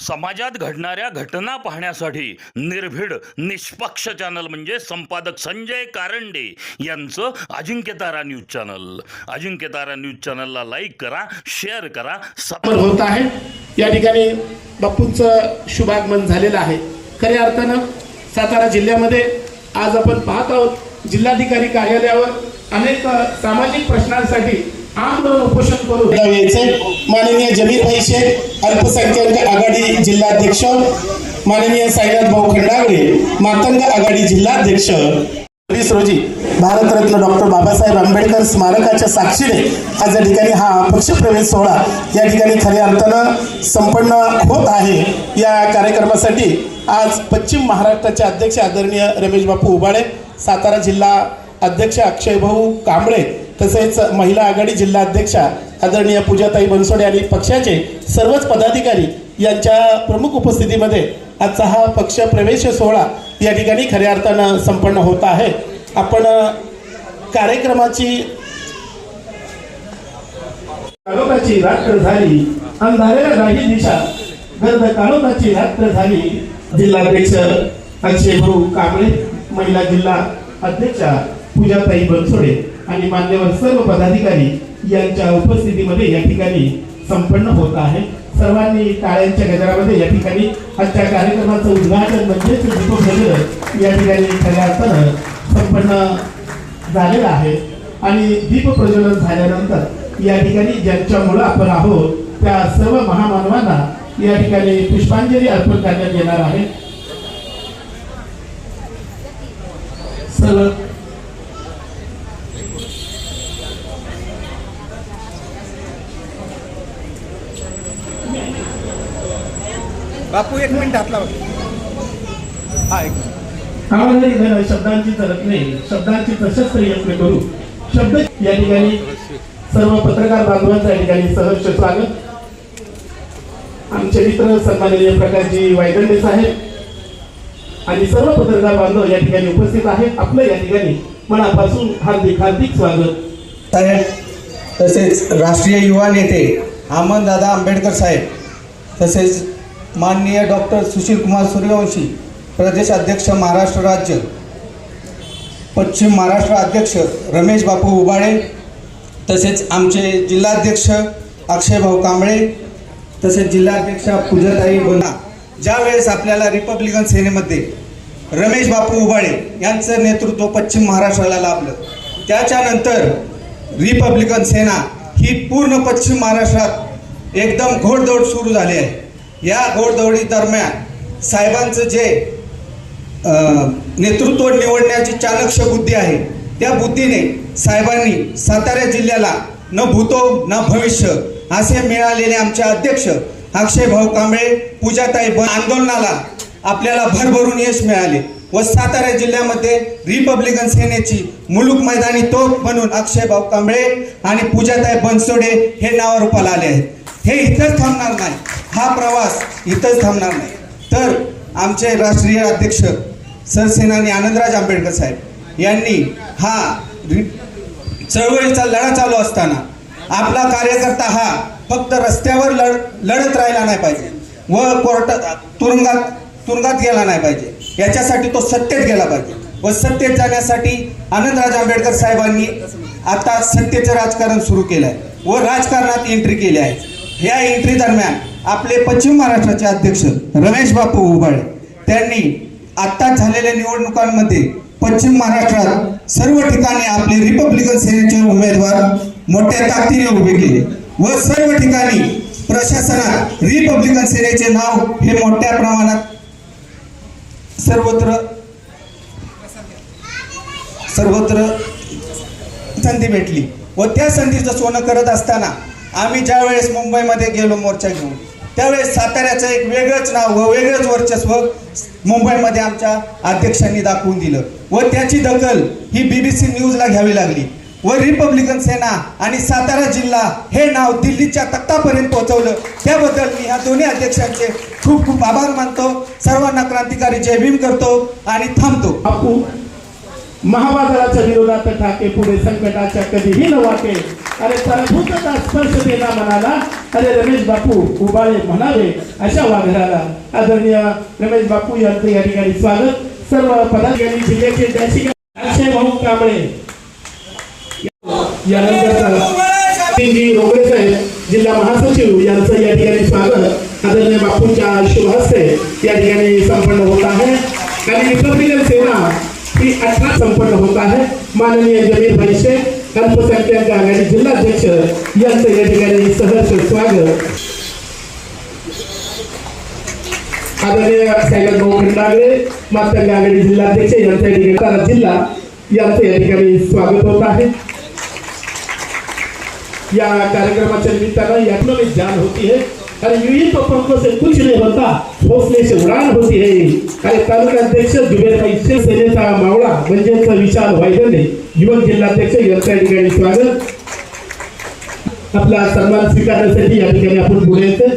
समाजात घडणाऱ्या घटना पाहण्यासाठी निर्भीड निष्पक्ष चॅनल म्हणजे संपादक संजय कारंडे यांचं Ajinkyatara news channel. Ajinkyatara news चॅनलला लाईक करा, शेअर करा. होत आहे या ठिकाणी बापूंचं शुभागमन झालेलं आहे. खऱ्या अर्थानं सातारा जिल्ह्यामध्ये आज आपण पाहत आहोत जिल्हाधिकारी कार्यालयावर अनेक सामाजिक प्रश्नांसाठी आंदोलन उपोषण करून माननीय जमीर भाई शेख अल्पसंख्याक आघाडी जिल्हाध्यक्ष, माननीय साईनाथ भाऊ खंडागळे मातंग आघाडी जिल्हाध्यक्ष. 20 रोजी भारतरत्न डॉक्टर बाबासाहेब आंबेडकर स्मारकाच्या साक्षीने आज या ठिकाणी हा पक्षप्रवेश सोहळा या ठिकाणी खऱ्या अर्थानं संपन्न होत आहे. या कार्यक्रमासाठी आज पश्चिम महाराष्ट्राचे अध्यक्ष आदरणीय रमेश बापू उबाळे, सातारा जिल्हा अध्यक्ष अक्षय भाऊ कांबळे, तसेच महिला आघाडी जिल्हा अध्यक्षा आदरणीय पूजाताई बनसोडे आणि पक्षाचे सर्वच पदाधिकारी यांच्या प्रमुख उपस्थितीमध्ये आजचा हा पक्ष प्रवेश सोहळा या ठिकाणी खऱ्या अर्थानं संपन्न होत आहे. आपण कार्यक्रमाची काळोखाची रात्र झाली, अंधाऱ्याला नाही दिशा, गर्द काळोखाची रात्र झाली. जिल्हाध्यक्ष अक्षय भाऊ कांबळे, महिला जिल्हा अध्यक्षा पूजाताई बनसोडे आणि मान्यवर सर्व पदाधिकारी यांच्या उपस्थितीमध्ये या ठिकाणी संपन्न होत आहे. सर्वांनी टाळ्यांच्या गजरामध्ये या ठिकाणी आजच्या कार्यक्रमाचं उद्घाटन म्हणजेच दीपप्रज्वलन या ठिकाणी खऱ्या अर्थानं संपन्न झालेलं आहे. आणि दीपप्रज्वलन झाल्यानंतर या ठिकाणी ज्यांच्यामुळं आपण आहोत त्या सर्व महामानवांना या ठिकाणी पुष्पांजली अर्पण करण्यात येणार आहे. सर्व बापू एक मिनिट हात लावा. शब्दांची चलत नाही, शब्दांची सशस्त्र यत्न करू. शब्द या ठिकाणी सर्व पत्रकार बांधवांचं या ठिकाणी सहर्ष स्वागत. आमचे मित्र सन्माननीय प्रकाशजी वायदंडे साहेब आणि सर्व पत्रकार बांधव या ठिकाणी उपस्थित आहेत. आपलं या ठिकाणी मनापासून हार्दिक हार्दिक स्वागत साहेब. तसेच राष्ट्रीय युवा नेते अहमददादा आंबेडकर साहेब, तसेच माननीय डॉक्टर सुशील कुमार सूर्यवंशी प्रदेश अध्यक्ष महाराष्ट्र राज्य, पश्चिम महाराष्ट्र अध्यक्ष रमेश बापू उबाळे, तसेच आमचे जिल्हाध्यक्ष अक्षय भाऊ कांबळे, तसेच जिल्हाध्यक्षा पूजाताई बोना. ज्यावेळेस आपल्याला रिपब्लिकन सेनेमध्ये रमेश बापू उबाळे यांचं नेतृत्व पश्चिम महाराष्ट्राला लाभलं, त्याच्यानंतर रिपब्लिकन सेना ही पूर्ण पश्चिम महाराष्ट्रात एकदम घोडदौड सुरू झाली आहे. या घोडदौडी दरम्यान साहेबांचं जे नेतृत्व निवडण्याची चाणक्य बुद्धी आहे, त्या बुद्धीने साहेबांनी सातारा जिल्ह्याला न भूतो न भविष्य असे मिळालेले आमचे अध्यक्ष अक्षय भाऊ कांबळे, पूजाताई आंदोलनाला आपल्याला भरभरून यश मिळाले व सातारा जिल्ह्यामध्ये रिपब्लिकन सेनेची मुलूक मैदानी तोफ म्हणून अक्षय भाऊ कांबळे आणि पूजाताई बनसोडे हे नावारूपाला आले आहेत. हे इथंच थांबणार नाही, हा प्रवास इथंच थांबणार नाही. तर आमचे राष्ट्रीय अध्यक्ष सरसेनानी आनंदराज आंबेडकर साहेब यांनी हा चळवळीचा लढा चालू असताना आपला कार्यकर्ता हा फक्त रस्त्यावर लढत राहिला नाही पाहिजे व तुरुंगात गेला नाही पाहिजे, याच्यासाठी तो सत्तेत गेला पाहिजे व सत्तेत जाण्यासाठी आनंदराज आंबेडकर साहेबांनी आता सत्तेचं राजकारण सुरू केलं आहे व राजकारणात एंट्री केली आहे. या एंट्री दरम्यान आपले पश्चिम महाराष्ट्राचे अध्यक्ष रमेश बापू उबाळे त्यांनी आत्ताच झालेल्या निवडणुकांमध्ये पश्चिम महाराष्ट्रात सर्व ठिकाणी आपले रिपब्लिकन सेनेचे उमेदवार मोठ्या ताकदीने उभे केले व सर्व ठिकाणी प्रशासनात रिपब्लिकन सेनेचे नाव हे मोठ्या प्रमाणात सर्वत्र संधी भेटली व त्या संधीचं सोनं करत असताना आम्ही ज्या वेळेस मुंबईमध्ये गेलो मोर्चा घेऊन, त्यावेळेस साताऱ्याचं एक वेगळंच नाव व वेगळंच वर्चस्व मुंबईमध्ये आमच्या अध्यक्षांनी दाखवून दिलं व त्याची दखल ही BBC न्यूजला घ्यावी लागली व रिपब्लिकन सेना आणि सातारा जिल्हा हे नाव दिल्लीच्या तख्तापर्यंत पोहोचवलं. त्याबद्दल मी ह्या दोन्ही अध्यक्षांचे खूप खूप आभार मानतो. सर्वांना क्रांतिकारी जय भीम करतो आणि थांबतो. बापू महाबाजाराच्या विरोधात ठाके पुढे संकटाच्या कधीही न वाटे. अरे तरभूतचा स्पर्श देना मनाला. अरे रमेश बापू उबाळे म्हणावे अशा वाघराला. आदरणीय रमेश बापू यांचं या ठिकाणी स्वागत. सर्व पदाधिकारी जिल्ह्याचे त्याशी अक्षय भाऊ कांबळे यानंतर रोकडे साहेब जिल्हा महासचिव यांचं या ठिकाणी स्वागत आदरणीय बापूंच्या शुभ हस्ते या ठिकाणी संपन्न होत आहे. आणि रिपब्लिकन सेना ही 18 संपन्न होत आहे. माननीय जमीर भाई शेख अल्पसंख्याक आघाडी जिल्हाध्यक्ष यांचं या ठिकाणी सहर्ष स्वागत. आदरणीय साहेब भाऊ खंडागळे मातंग आघाडी जिल्हाध्यक्ष यांचं या ठिकाणी सातारा जिल्हा यांचं या ठिकाणी स्वागत होत आहे. या कार्यक्रमाच्या निमित्तानं यातनं में जान होती है. अरे यूं तो पंखों से कुछ नहीं होता, हौसले से उड़ान होती है. अरे तालुका अध्यक्ष जुबेर भाई शेख सेनेचा मावळा म्हणजेच विशाल वायदने युवक जिल्हाध्यक्ष यांच्या ठिकाणी स्वागत. आपला सन्मान स्वीकारण्यासाठी या ठिकाणी आपण पुढे येते.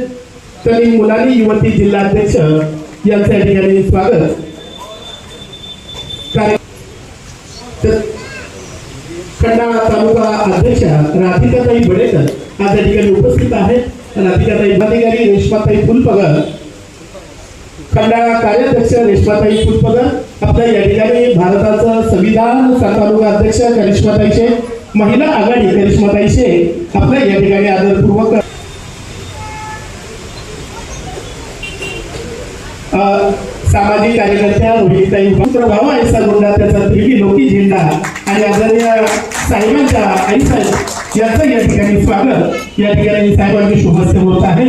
तरी मुलांनी युवती जिल्हाध्यक्ष यांच्या ठिकाणी स्वागत. खंडा तालुका अध्यक्ष राधिकाताई बडेकर आज या ठिकाणी उपस्थित आहेत. राधिकाताई अधिकारी रेश्माताई फुलपगर, खंडा कार्याध्यक्ष रेश्माताई फुलपगर, आपल्या या ठिकाणी भारताचं संविधान तालुका अध्यक्ष करिश्माताई शेख, महिला आघाडी करिश्माताई शेख आपल्या या ठिकाणी आदरपूर्वक सामाजिक कार्यकर्त्या रोहिताई भाऊ ऐसा गुंडा त्याचा त्रिकी लोकी झेंडा आणि आदरणीय साहेबांच्या आईसाहेब यांचं या ठिकाणी स्वागत या ठिकाणी साहेबांची शुभास्ते होत आहे.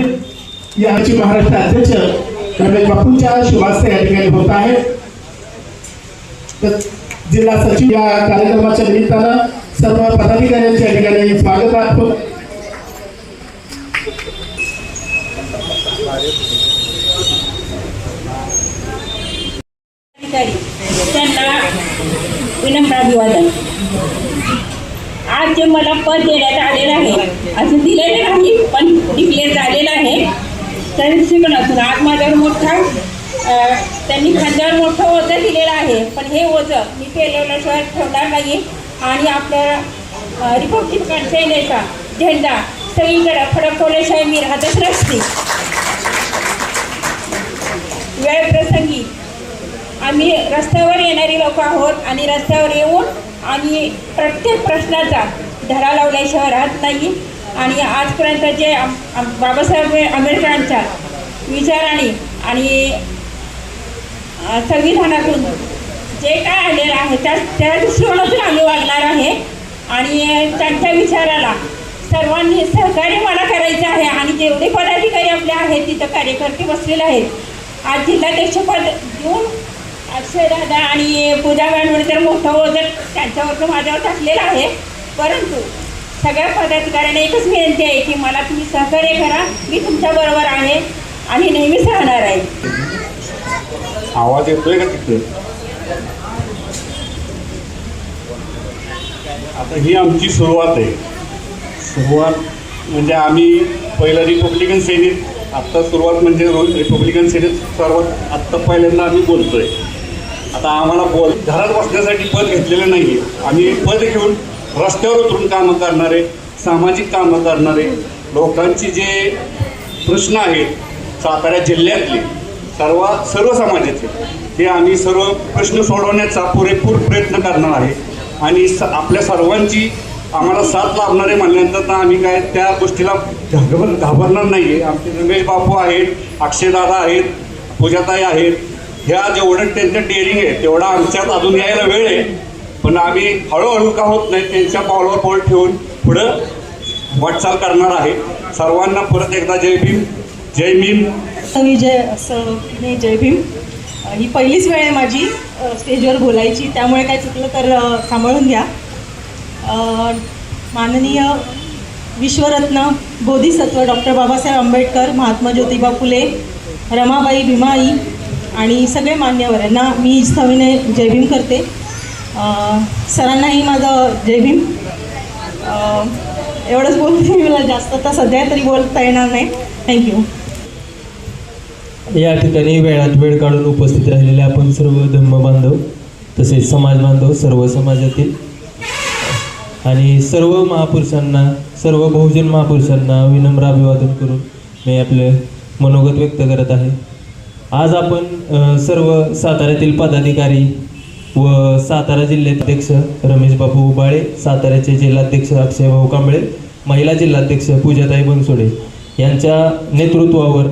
याची महाराष्ट्र अध्यक्ष रमेश बापूंच्या शुभास्ते या ठिकाणी होत आहे. जिल्हा सचिव या कार्यक्रमाच्या निमित्तानं सर्व पदाधिकाऱ्यांच्या या ठिकाणी स्वागत आहे. त्यांना विनम्र अभिवादन. आज जे मला पद देण्यात आलेलं आहे अजून दिलेलं नाही पण डिक्लेअर झालेलं आहे. तर शिकण्यातून आज माझ्यावर मोठा त्यांनी खांद्यावर मोठं ओझं दिलेलं आहे. पण हे ओझं मी पेलवल्याशिवाय ठेवणार नाही. आणि आपल्या रिपब्लिकन सेनेचा झेंडा सगळीकडे फडकवल्याशिवाय मी राहतच नसते. वेळ प्रसंगी आम्ही रस्त्यावर येणारी लोक आहोत आणि रस्त्यावर येऊन आणि प्रत्येक प्रश्नाचा धडा लावल्याशिवाय राहत नाही. आणि आजपर्यंत जे बाबासाहेब आंबेडकरांच्या विचाराने आणि संविधानातून जे काय आलेलं आहे त्या दृष्टिकोनातून आम्ही वागणार आहे. आणि त्यांच्या विचाराला सर्वांनी सहकार्य मला करायचं आहे. आणि जेवढे पदाधिकारी आपले आहेत तिथं कार्यकर्ते बसलेले आहेत. आज जिल्हाध्यक्षपद देऊन अक्षयदादा आणि पूजा मॅडमने तर मोठं ओझं त्यांच्यावरचं माझ्यावर टाकलेलं आहे. परंतु सगळ्या पदाधिकाऱ्यांना एकच विनंती आहे की मला तुम्ही सहकार्य करा. मी तुमच्याबरोबर आहे आणि नेहमीच राहणार आहे. आवाज येतोय का तिथे? आता ही आमची सुरुवात आहे. सुरुवात म्हणजे आम्ही पहिलं रिपब्लिकन सेनेत, आत्ता सुरुवात म्हणजे रिपब्लिकन सेनेत सर्वात आत्ता पहिल्यांदा आम्ही बोलतोय. आता आम्हाला घरात बसण्यासाठी पद घेतलेलं नाही आहे. आम्ही पद घेऊन रस्त्यावर उतरून कामं करणारे, सामाजिक कामं करणारे, लोकांची जे प्रश्न आहेत सातारा जिल्ह्यातले सर्व समाजाचे ते आम्ही सर्व प्रश्न सोडवण्याचा पुरेपूर प्रयत्न करणार आहे. आणि आपल्या सर्वांची आम्हाला साथ लाभणार आहे म्हणल्यानंतर आम्ही काय त्या गोष्टीला घाबरणार नाही आहे. आमचे रमेश बापू आहेत, अक्षयदादा आहेत, पूजाताई आहेत. ह्या जेवढं त्यांचं डेअरिंग आहे तेवढा आमच्यात अजून यायला वेळ आहे. पण आम्ही हळूहळू का होत नाही त्यांच्या पावलावर पाऊल ठेवून पुढं वाटचाल करणार आहे. सर्वांना परत एकदा जय भीम, जय भीम. जय भीम. ही पहिलीच वेळ आहे माझी स्टेजवर बोलायची, त्यामुळे काय चुकलं तर सांभाळून घ्या. माननीय विश्वरत्न बोधिसत्व डॉक्टर बाबासाहेब आंबेडकर, महात्मा ज्योतिबा फुले, रमाबाई भीमाई आणि सगळे मान्यवर यांना मी सविनय जय भीम करते. सरांनाही माझं जय भीम. एवढंच बोलते. मला जास्त तर सध्या तरी बोलता येणार नाही. थँक्यू. या ठिकाणी वेळात वेळ काढून उपस्थित राहिलेले आपण सर्व धम्म बांधव तसेच समाज बांधव सर्व समाजातील आणि सर्व महापुरुषांना, सर्व बहुजन महापुरुषांना विनम्र अभिवादन करून मी आपले मनोगत व्यक्त करत आहे. आज आपण सर्व साताऱ्यातील पदाधिकारी व सातारा जिल्हाध्यक्ष रमेश बापू उबाळे, साताऱ्याचे जिल्हाध्यक्ष अक्षय भाऊ कांबळे, महिला जिल्हाध्यक्ष पूजाताई बनसोडे यांच्या नेतृत्वावर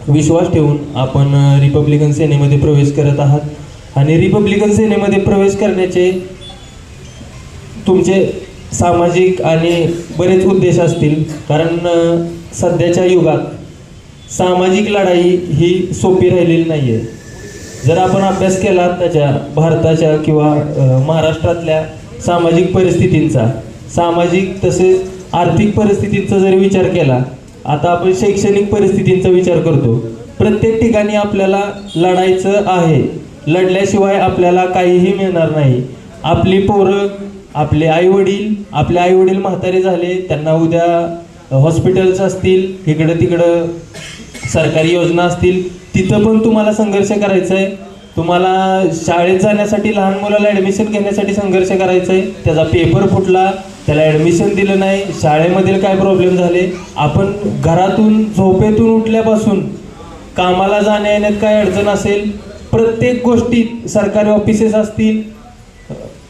विश्वास ठेवून आपण रिपब्लिकन सेनेमध्ये प्रवेश करत आहात. आणि रिपब्लिकन सेनेमध्ये प्रवेश करण्याचे तुमचे सामाजिक आणि बरेच उद्देश असतील. कारण सध्याच्या युगात सामाजिक लढाई ही सोपी राहिलेली नाही आहे. जर आपण अभ्यास केला त्याच्या भारताच्या किंवा महाराष्ट्रातल्या सामाजिक परिस्थितींचा, सामाजिक तसेच आर्थिक परिस्थितींचा जर विचार केला, आता आपण शैक्षणिक परिस्थितींचा विचार करतो, प्रत्येक ठिकाणी आपल्याला लढायचं आहे. लढल्याशिवाय आपल्याला काहीही मिळणार नाही. आपली पोरं, आपले आईवडील म्हातारे झाले, त्यांना उद्या हॉस्पिटल्स असतील, इकडं तिकडं सरकारी योजना असतील, तिथं पण तुम्हाला संघर्ष करायचा आहे. तुम्हाला शाळेत जाण्यासाठी, लहान मुलाला ॲडमिशन घेण्यासाठी संघर्ष करायचा आहे. त्याचा पेपर फुटला, त्याला ॲडमिशन दिलं नाही, शाळेमधील काय प्रॉब्लेम झाले, आपण घरातून झोपेतून उठल्यापासून कामाला जाण्या येण्यात काय अडचण असेल, प्रत्येक गोष्टीत सरकारी ऑफिसेस असतील,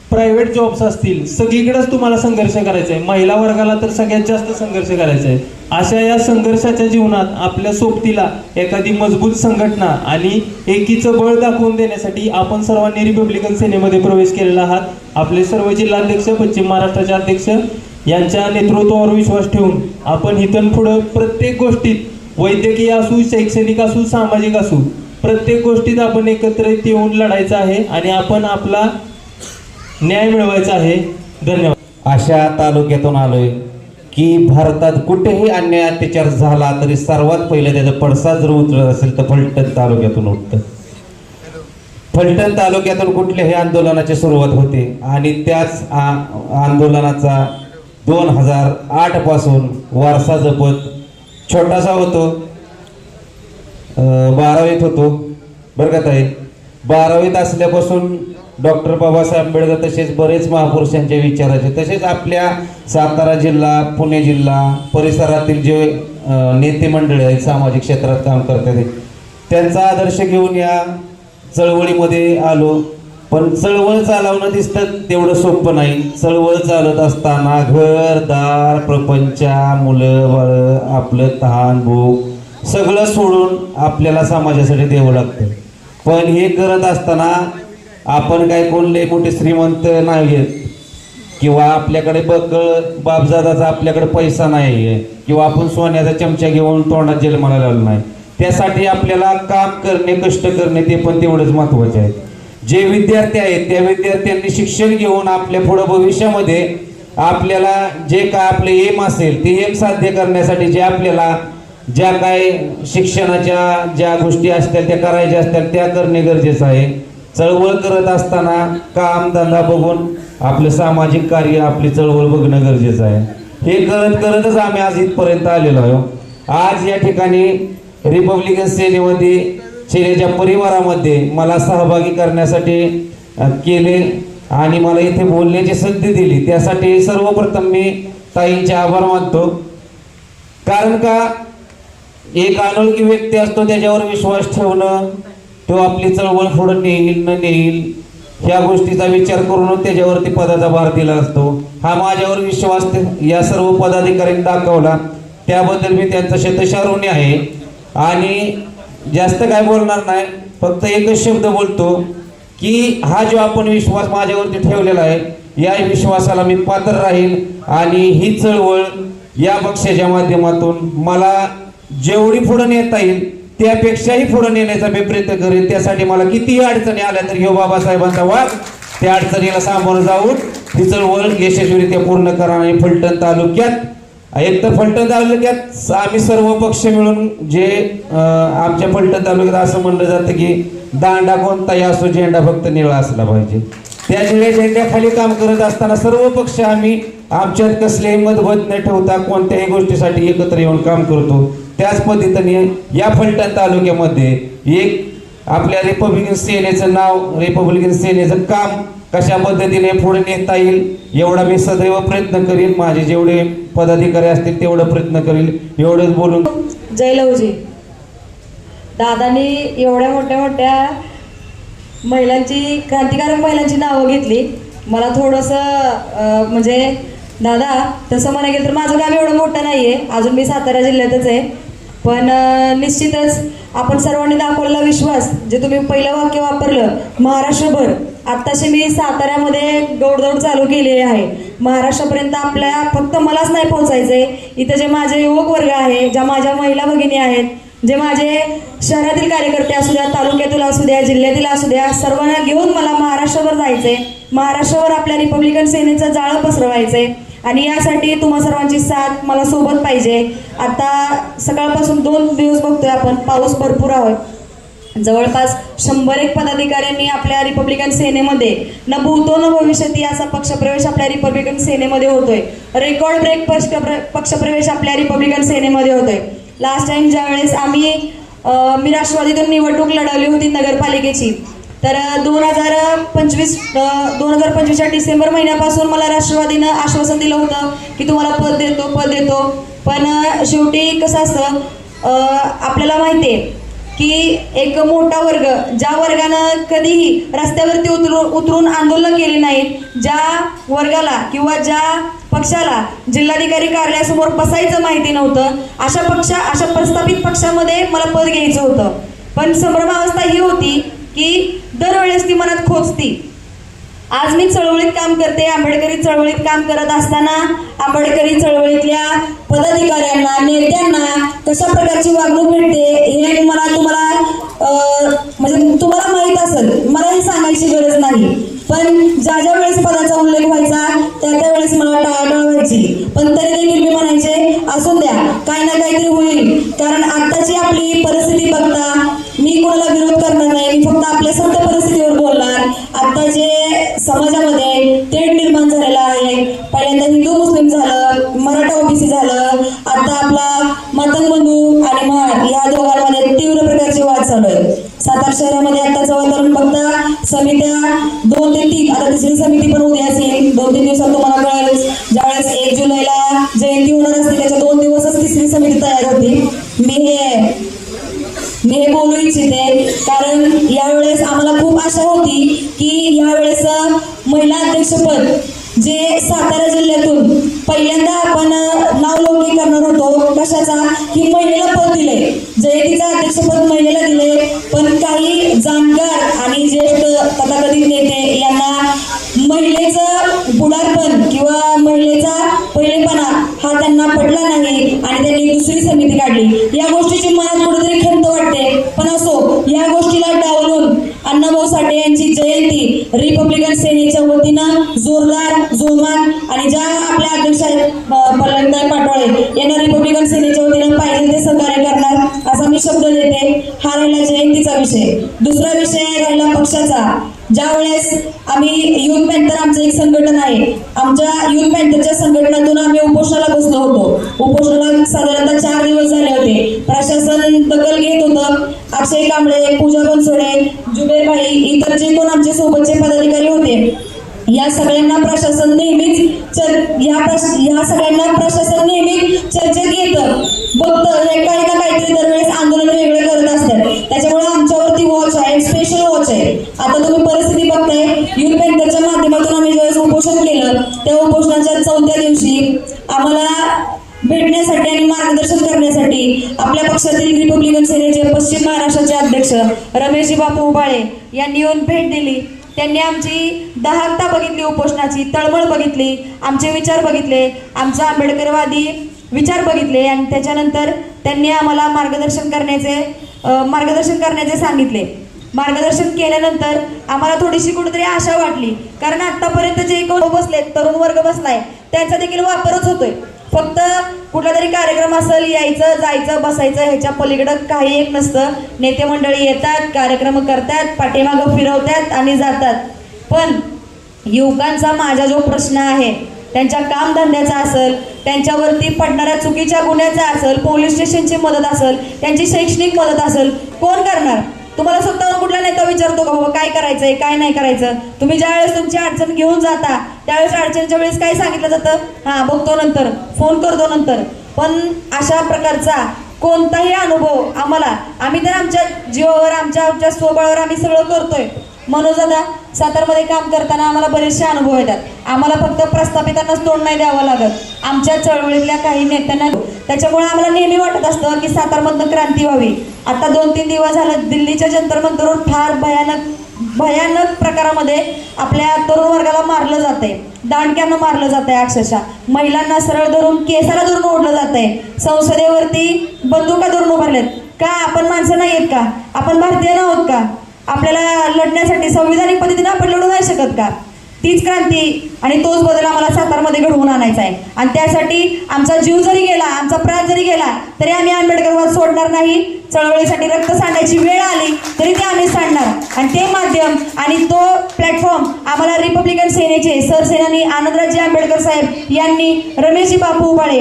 प्रायव्हेट जॉब्स असतील, सगळीकडेच तुम्हाला संघर्ष करायचा आहे. महिला वर्गाला तर सगळ्यात जास्त संघर्ष करायचा आहे. अशा या संघर्षाच्या जीवनात आपल्या सोबतीला एखादी मजबूत संघटना आणि एकीचं बळ दाखवून देण्यासाठी आपण सर्वांनी रिपब्लिकन सेनेमध्ये प्रवेश केलेला आहात. आपले सर्व जिल्हाध्यक्ष, पश्चिम महाराष्ट्राचे अध्यक्ष यांच्या नेतृत्वावर विश्वास ठेवून आपण इथून पुढं प्रत्येक गोष्टीत, वैद्यकीय असू, शैक्षणिक असू, सामाजिक असू, प्रत्येक गोष्टीत आपण एकत्रित येऊन लढायचं आहे आणि आपण आपला न्याय मिळवायचा आहे. धन्यवाद. अशा तालुक्यातून आलोय की भारतात कुठेही अन्याय अत्याचार झाला तरी सर्वात पहिले त्याचा पडसाद जर उचलत असेल तर फलटण तालुक्यातून उठतं. फलटण तालुक्यातून कुठल्याही आंदोलनाची सुरुवात होते आणि त्याच आंदोलनाचा 2008 पासून वारसा जपत छोटासा होतो, 12वीत होतो बरं का ताई. 12वीत असल्यापासून डॉक्टर बाबासाहेब आंबेडकर तसेच बरेच महापुरुषांच्या विचाराचे, तसेच आपल्या सातारा जिल्हा, पुणे जिल्हा परिसरातील जे नेते मंडळी आहेत, सामाजिक क्षेत्रात काम करतात, त्यांचा आदर्श घेऊन या चळवळीमध्ये आलो. पण चळवळ चालवणं दिसतं तेवढं सोपं नाही. चळवळ चालत असताना घरदार, प्रपंचा, मुलं बाळ, आपलं तहान भूक सगळं सोडून आपल्याला समाजासाठी द्यावं लागतं. पण हे करत असताना आपण काय कोणले मोठे श्रीमंत नाही आहेत किंवा आपल्याकडे बकळ बापजादाचा आपल्याकडे पैसा नाही आहे किंवा आपण सोन्याचा चमचा घेऊन तोंडात जन्माला लावलं नाही. त्यासाठी आपल्याला काम करणे, कष्ट करणे ते पण तेवढंच महत्त्वाचे आहे. जे विद्यार्थी आहेत त्या विद्यार्थ्यांनी शिक्षण घेऊन आपल्या पुढं भविष्यामध्ये आपल्याला जे काय आपले एम असेल ते एम साध्य करण्यासाठी जे आपल्याला ज्या काय शिक्षणाच्या ज्या गोष्टी असतील त्या करायच्या असतील त्या करणे गरजेचं आहे. चळवळ करत असताना काम धंदा बघून आपलं सामाजिक कार्य, आपली चळवळ बघणं गरजेचं आहे. हे करत करतच आम्ही आज इथपर्यंत आलेलो आहोत. आज या ठिकाणी रिपब्लिकन सेनेच्या परिवारामध्ये मला सहभागी करण्यासाठी केले आणि मला इथे बोलण्याची संधी दिली, त्यासाठी सर्वप्रथम मी ताईंचे आभार मानतो. कारण का एक अनोळखी व्यक्ती असतो, त्याच्यावर विश्वास ठेवणं, तो आपली चळवळ पुढे नेईल न नेईल ह्या गोष्टीचा विचार करून त्याच्यावरती पदाचा भार दिला असतो. हा माझ्यावर विश्वास या सर्व पदाधिकाऱ्यांनी दाखवला, त्याबद्दल मी त्यांचा शतशः ऋणी आहे. आणि जास्त काय बोलणार नाही, फक्त एकच शब्द बोलतो की हा जो आपण विश्वास माझ्यावरती ठेवलेला आहे या विश्वासाला मी पात्र राहील आणि ही चळवळ या पक्षाच्या माध्यमातून मला जेवढी पुढे नेता येईल त्यापेक्षाही पुढे नेण्याचा मी प्रयत्न करेन. त्यासाठी मला कितीही अडचणी आल्या तरी ह्यो बाबासाहेबांचा वाद, त्या अडचणीला सामोरं जाऊन ही चळवळ यशस्वीरित्या पूर्ण करा. आणि फलटण तालुक्यात, एक तर फलटण तालुक्यात आम्ही सर्व पक्ष मिळून जे आमच्या फलटण तालुक्यात असं म्हणलं जातं की दांडा कोणताही असो, झेंडा फक्त निळा असला पाहिजे. त्या निळ्या झेंड्याखाली काम करत असताना सर्व पक्ष आम्ही आमच्यात कसलेही मतभेद न ठेवता कोणत्याही गोष्टीसाठी एकत्र येऊन काम करतो. त्याच पद्धतीने या फलटण तालुक्यामध्ये एक आपल्या रिपब्लिकन सेनेचं नाव, रिपब्लिकन सेनेचं काम कशा पद्धतीने पुढे नेता येईल एवढा मी सदैव प्रयत्न करीन. माझे जेवढे पदाधिकारी असतील तेवढं प्रयत्न करील. एवढंच बोलून जयलवजी दादांनी एवढ्या मोठ्या मोठ्या महिलांची, क्रांतिकारक महिलांची नावं घेतली. मला थोडंसं म्हणजे दादा तसं म्हणा गेलं तर माझं गाव एवढं मोठं नाही आहे, अजून मी सातारा जिल्ह्यातच आहे, पण निश्चितच आपण सर्वांनी दाखवलेला विश्वास, जे तुम्ही पहिलं वाक्य वापरलं महाराष्ट्रभर, आत्ताशी मी साताऱ्यामध्ये गौडदौड चालू केलेली आहे. महाराष्ट्रापर्यंत आपल्या फक्त मलाच नाही पोहोचायचंय, इथं जे माझे युवक वर्ग आहे, ज्या माझ्या महिला भगिनी आहेत, जे माझे शहरातील कार्यकर्ते असू द्या, तालुक्यातील असू द्या, जिल्ह्यातील असू द्या, सर्वांना घेऊन मला महाराष्ट्रभर जायचंय. महाराष्ट्रावर आपल्या रिपब्लिकन सेनेचं जाळं पसरवायचंय आणि यासाठी तुम्हा सर्वांची साथ मला सोबत पाहिजे. आता सकाळपासून 2 दिवस बघतोय आपण, पाऊस भरपूर आहे. जवळपास 101 पदाधिकाऱ्यांनी आपल्या रिपब्लिकन सेनेमध्ये न भूतो न भविष्यती असा पक्षप्रवेश आपल्या रिपब्लिकन सेनेमध्ये होतोय. रेकॉर्ड ब्रेक पक्षप्रवेश आपल्या रिपब्लिकन सेनेमध्ये होतोय. लास्ट टाइम ज्यावेळेस मी राष्ट्रवादीतून निवडणूक लढवली होती नगरपालिकेची, तर 2025च्या डिसेंबर महिन्यापासून मला राष्ट्रवादीनं आश्वासन दिलं होतं की तुम्हाला पद देतो. पण शेवटी कसं असतं, आपल्याला माहिती आहे की एक मोठा वर्ग, ज्या वर्गानं कधीही रस्त्यावरती उतरून आंदोलन केले नाहीत, ज्या वर्गाला किंवा ज्या पक्षाला जिल्हाधिकारी कार्यालयासमोर बसायचं माहिती नव्हतं, अशा प्रस्थापित पक्षामध्ये मला पद घ्यायचं होतं. पण संभ्रमावस्था ही होती की दरवेळेस ती मनात खोचती. आज मी चळवळीत काम करते, आंबेडकरी चळवळीत काम करत असताना आंबेडकरी चळवळीतल्या पदाधिकाऱ्यांना, नेत्यांना कशा प्रकारची वागणूक भेटते हे म्हणजे तुम्हाला माहीत असेल, मला हे सांगायची गरज नाही. पण ज्या वेळेस पदाचा उल्लेख व्हायचा त्या वेळेस मला टाळाटाळ व्हायची. पण तरी देखील मी म्हणायचे असून द्या, काही ना काहीतरी होईल. कारण आत्ताची आपली परिस्थिती बघता मी कोणाला विरोध करणार नाही, मी फक्त आपल्या सत्य परिस्थितीवर बोलणार. आता जे समाजामध्ये तेढ निर्माण झालेला आहे, पहिल्यांदा हिंदू मुस्लिम झालं, मराठा ओबीसी झालं, आता आपला मतंग बंधू आणि महाड या दोघांमध्ये तीव्र प्रकारचे वाद चालू आहेत. सातारा शहरामध्ये आता जवळ बघता समित्या 2 ते 3, आता तिसरी समिती पण उद्या असेल, 2-3 दिवसात तुम्हाला कळेल. ज्यावेळेस 1 जुलैला जयंती होणार असते त्याच्या 2 दिवसच तिसरी समिती तयार होती. मी हे बोलू इच्छिते कारण यावेळेस आम्हाला खूप आशा होती की यावेळेस महिला अध्यक्षपद जे सातारा जिल्ह्यातून पहिल्यांदा आपण नावलौकिक करणार होतो, कशाचा की महिलेला पद दिले, जयंतीचा अध्यक्षपद महिलेला दिले. पण काही जाणकार आणि ज्येष्ठ तथाकथित नेते यांना महिलेचं पुढारपण किंवा महिलेचा पहिलेपणा हा त्यांना पटला नाही आणि त्यांनी दुसरी समिती काढली. या गोष्टीची मनात कुठेतरी खंत वाटते. पण असो, या गोष्टीला डावलून अण्णाभाऊ साठे यांची जयंती रिपब्लिकन सेनेच्या वतीनं जोरदार, जोमान आणि ज्या आपल्या अध्यक्ष पल्लवीताई पाटोळे यांना रिपब्लिकन सेनेच्या वतीनं पाहिजे ते सहकार्य करणार असा मी शब्द देते. हा राहिला जयंतीचा विषय. दुसरा विषय राहिला पक्षाचा. ज्यावेळेस आम्ही युथ पॅन्थर आमचं एक संघटन आहे, आमच्या युथ पॅन्थरच्या संघटनेतून आम्ही उपोषणाला बसलो होतो. उपोषणाला साधारणतः 4 दिवस झाले होते. प्रशासन दखल घेत होतं. अक्षय कांबळे, पूजा बनसोडे, जुबेर भाई, इतर जे कोण आमच्या सोबतचे पदाधिकारी होते, या सगळ्यांना प्रशासन नेहमीच चर्चेत घेतं, बघतं. एका काहीतरी दरवेळेस आंदोलन वेगळे करत असतात. त्याच्यामुळे आमच्यावरती वॉच आहे, स्पेशल वॉच आहे. आता तुम्ही परिस्थिती बघताय, युथ पॅन्थरच्या माध्यमातून आम्ही ज्यावेळेस उपोषण केलं त्या उपोषणाच्या 4थ्या दिवशी आम्हाला भेटण्यासाठी आणि मार्गदर्शन करण्यासाठी आपल्या पक्षातील रिपब्लिकन सेनेचे पश्चिम महाराष्ट्राचे अध्यक्ष रमेशजी बापू उबाळे यांनी येऊन भेट दिली. त्यांनी आमची दाहकता बघितली, उपोषणाची तळमळ बघितली, आमचे विचार बघितले, आमचा आंबेडकरवादी विचार बघितले आणि त्याच्यानंतर त्यांनी आम्हाला मार्गदर्शन करण्याचे सांगितले. मार्गदर्शन केल्यानंतर आम्हाला थोडीशी कुठेतरी आशा वाटली, कारण आतापर्यंत जे कोण बसलेत, तरुण वर्ग बसलाय, त्यांचा देखील वापरच होतोय. फक्त कुठला तरी कार्यक्रम असेल, यायचं जायचं बसायचं, ह्याच्या पलीकडं काही एक नसतं. नेते मंडळी येतात, कार्यक्रम करतात, पाठीमागं फिरवतात आणि जातात. पण युवकांचा माझा जो प्रश्न आहे, त्यांच्या कामधंद्याचा असेल, त्यांच्यावरती पडणाऱ्या चुकीच्या गुन्ह्याचा असेल, पोलीस स्टेशनची मदत असेल, त्यांची शैक्षणिक मदत असेल, कोण करणार? तुम्हाला स्वतःहून कुठला नेता विचारतो का बाबा काय करायचंय काय नाही करायचं? तुम्ही ज्या वेळेस तुमची अडचण घेऊन जाता त्यावेळेस अडचणीच्या वेळेस काय सांगितलं जातं? हां, बघतो नंतर, फोन करतो नंतर. पण अशा प्रकारचा कोणताही अनुभव आम्ही तर आमच्या जीवावर आमच्या स्वबळावर आम्ही सगळं करतोय. मनोज दादा, सातारमध्ये काम करताना आम्हाला बरेचसे अनुभव येतात. आम्हाला फक्त प्रस्थापितांनाच तोंड नाही द्यावं लागत, आमच्या चळवळीतल्या काही नेत्यांना. त्याच्यामुळे आम्हाला नेहमी वाटत असतं की सातारमधनं क्रांती व्हावी. आता 2-3 दिवस झालं दिल्लीच्या जंतर मंतरवर फार भयानक प्रकारामध्ये आपल्या तरुण वर्गाला मारलं जातंय, दांडक्यानं मारलं जातंय. अक्षरशः महिलांना सरळ धरून केसाला धरून ओढलं जातंय. संसदेवरती बंदुका धरून उभारलेत. का आपण माणसं नाही आहेत का? आपण भारतीय नव्हत का? आपल्याला लढण्यासाठी संविधानिक पद्धतीने आपण लढू नाही शकत का? तीच क्रांती आणि तोच बदल आम्हाला सातारमध्ये घडवून आणायचा आहे. आणि त्यासाठी आमचा जीव जरी गेला, आमचा प्राण जरी गेला, तरी आम्ही आंबेडकरवाद सोडणार नाही. चळवळीसाठी रक्त सांडायची वेळ आली तरी ते आम्ही सांडणार. आणि ते माध्यम आणि तो प्लॅटफॉर्म आम्हाला रिपब्लिकन सेनेचे सरसेनानी आनंदराजे आंबेडकर साहेब यांनी रमेशजी बापू उबाळे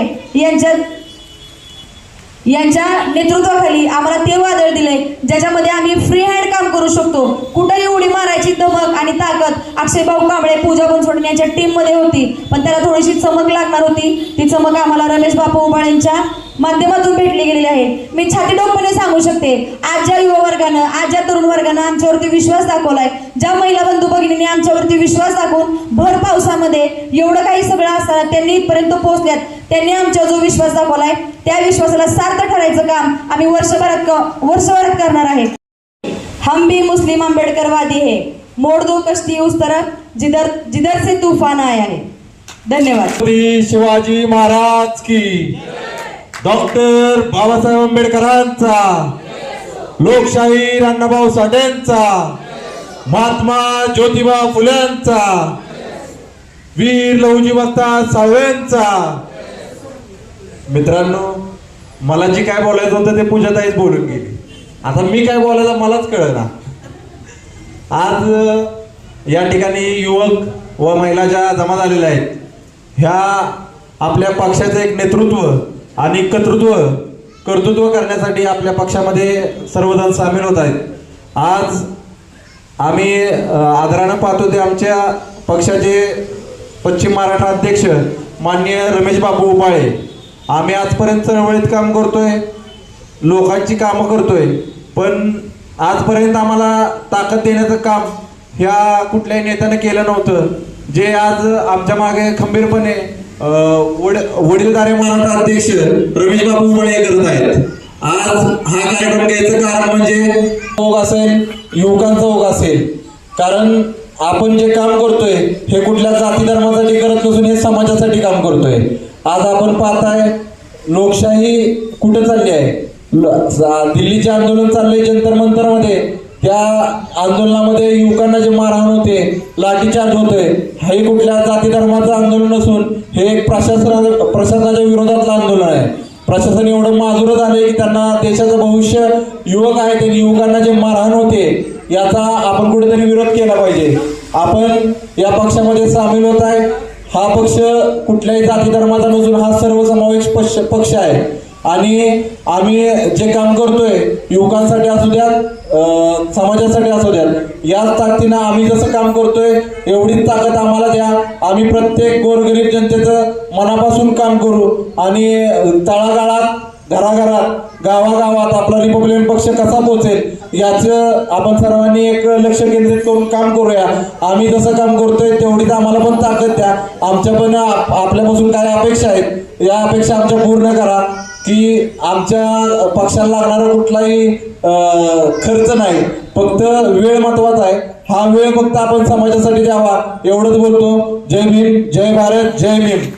यांच्या नेतृत्वाखाली आम्हाला ते वादळ दिले, ज्याच्यामध्ये आम्ही फ्री हँड काम करू शकतो. कुठेही उडी मारायची धमक आणि ताकद अक्षयभाऊ कांबळे, पूजा बनसोडे यांच्या टीममध्ये होती. पण त्याला थोडीशी चमक लागणार होती. ती चमक आम्हाला रमेश बापू उबाळेंच्या माध्यमातून भेटली गेलेली आहे. मी छातीडोकपणे सांगू शकते, आज ज्या युवा वर्गानं, आज ज्या तरुण वर्गानं आमच्यावरती विश्वास दाखवलाय, ज्या महिला बंधू भगिनींनी आमच्यावरती विश्वास दाखवून भर पावसामध्ये एवढं काही सगळं असताना त्यांनी इथपर्यंत पोहोचल्यात, त्यांनी आमच्यावर जो विश्वास दाखवलाय त्या विश्वासाला सार्थ ठरायचं काम आम्ही वर्षभरात करणार आहे. हम भी मुस्लिम आंबेडकरवादी है, मोड़ दो कश्ती उस तरफ जिधर से तूफान आया है. धन्यवाद. श्री शिवाजी महाराज की, डॉक्टर बाबासाहेब आंबेडकरांचा, लोकशाही अण्णाभाऊ साठेंचा, महात्मा ज्योतिबा फुलेंचा, वीर लहुजी वस्ताद साळवेंचा. मित्रांनो, मला जे काय बोलायचं होतं ते पूजाताईच बोलून गेली. आता मी काय बोलायचं मलाच कळेना. आज या ठिकाणी युवक व महिला ज्या जमा झालेल्या आहेत, ह्या आपल्या पक्षाचं एक नेतृत्व आणि कर्तृत्व करण्यासाठी आपल्या पक्षामध्ये सर्वजण सामील होत आहेत. आज आम्ही आदरानं पाहतो ते आमच्या पक्षाचे पश्चिम महाराष्ट्र अध्यक्ष माननीय रमेश बापू उबाळे. आम्ही आजपर्यंत चळवळीत काम करतोय, लोकांची कामं करतोय, पण आजपर्यंत आम्हाला ताकद देण्याचं काम ह्या कुठल्याही नेत्यानं केलं नव्हतं, जे आज आमच्या मागे खंबीरपणे वडीलधारे महाराष्ट्र अध्यक्ष रमेश बापू उबाळे करत आहेत. आज हा कार्यक्रम घ्यायचं कारण म्हणजे ओघ असेल, युवकांचा ओघ असेल. कारण आपण जे काम करतोय हे कुठल्या जाती धर्मासाठी करत नसून हे समाजासाठी काम करतोय. आज आपण पाहताय लोकशाही कुठे चालली आहे. दिल्लीचे आंदोलन चाललंय जंतर मंतरमध्ये, त्या आंदोलनामध्ये युवकांना जे मारहाण होते, लाठीचार्ज होतोय, हे कुठल्या जाती धर्माचं आंदोलन नसून हे एक प्रशासनाच्या विरोधातलं आंदोलन आहे. प्रशासन एवढं माजुरं झालंय की त्यांना देशाचं भविष्य युवक आहे, त्यांनी युवकांना जे मारहाण होते याचा आपण कुठेतरी विरोध केला पाहिजे. आपण या पक्षामध्ये सामील होत आहे. हा पक्ष कुठल्याही जाती धर्माचा नसून हा सर्वसमावेश पक्ष आहे. आणि आम्ही जे काम करतोय युवकांसाठी असू द्यात, समाजासाठी असू द्यात, याच ताकदीनं आम्ही जसं काम करतोय एवढीच ताकद आम्हाला द्या. आम्ही प्रत्येक गोरगरीब जनतेचं मनापासून काम करू आणि तळागाळात, घराघरात, गावागावात आपला रिपब्लिकन पक्ष कसा पोहोचेल याचं आपण सर्वांनी एक लक्ष केंद्रित करून काम करूया. आम्ही जसं काम करतोय तेवढीच आम्हाला पण ताकद द्या. आमच्या पण आपल्यापासून काय अपेक्षा आहेत या अपेक्षा आमच्या पूर्ण करा, की आमच्या पक्षाला लागणारा कुठलाही खर्च नाही, फक्त वेळ महत्वाचा आहे. हा वेळ फक्त आपण समाजासाठी द्यावा एवढंच बोलतो. जय भीम, जय भारत, जय भीम.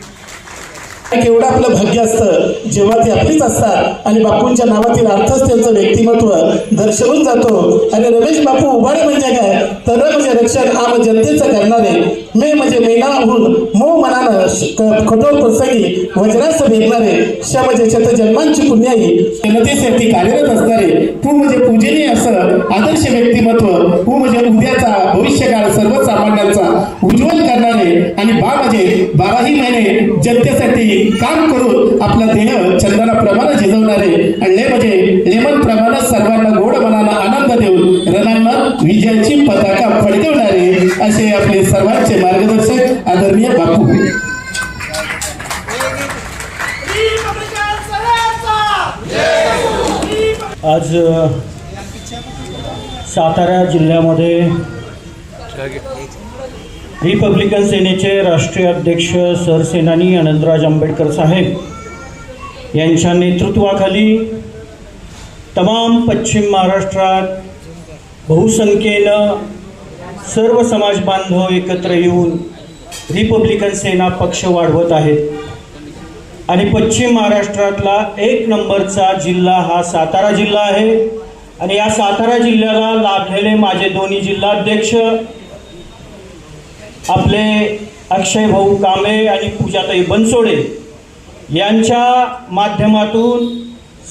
केवढं आपलं भाग्य असतं जेव्हा ते आपलीच असतात आणि बापूंच्या नावातील अर्थच त्यांचं व्यक्तिमत्व दर्शवून जातो. आणि रमेश बापू उबाळे म्हणजे काय तर म्हणजे रक्षण आम जनतेचं करणारे, मे म्हणजे महिनाहून मो मनानं कठोर प्रसंगी वज्रास भेटणारे, श म्हणजे शतजन्मांची पुण्याई जनतेसाठी कार्यरत असणारे, तू म्हणजे पूजनीय असं आदर्श व्यक्तिमत्व, तू म्हणजे उद्याचा भविष्यकाळ सर्वसामान्यांचा उज्ज्वल करणारे, आणि बा म्हणजे 12ही महिने जनतेसाठी काम करून आपला देह चंदनाप्रमाणे झिजवणारे, आणि ले म्हणजे लेमन प्रमाणे सर्वांना गोड मनाला आनंद देऊन विजयाची पताका फडकवणारे असे आपले सर्वांचे मार्गदर्शक आदरणीय बापू. आज सातारा जिल्ह्यामध्ये रिपब्लिकन सेनेचे राष्ट्रीय अध्यक्ष सरसेनानी आनंदराज आंबेडकर साहेब यांच्या नेतृत्वाखाली तमाम पश्चिम महाराष्ट्रात बहुसंख्येनं सर्व समाज बांधव एकत्र येऊन रिपब्लिकन सेना पक्ष वाढवत आहेत आणि पश्चिम महाराष्ट्रातला 1 नंबरचा जिल्हा हा सातारा जिल्हा आहे. आणि या सातारा जिल्ह्याला लाभलेले माझे दोन्ही जिल्हाध्यक्ष आपले अक्षय भाऊ कांबळे आणि पूजाताई बनसोडे यांच्या माध्यमातून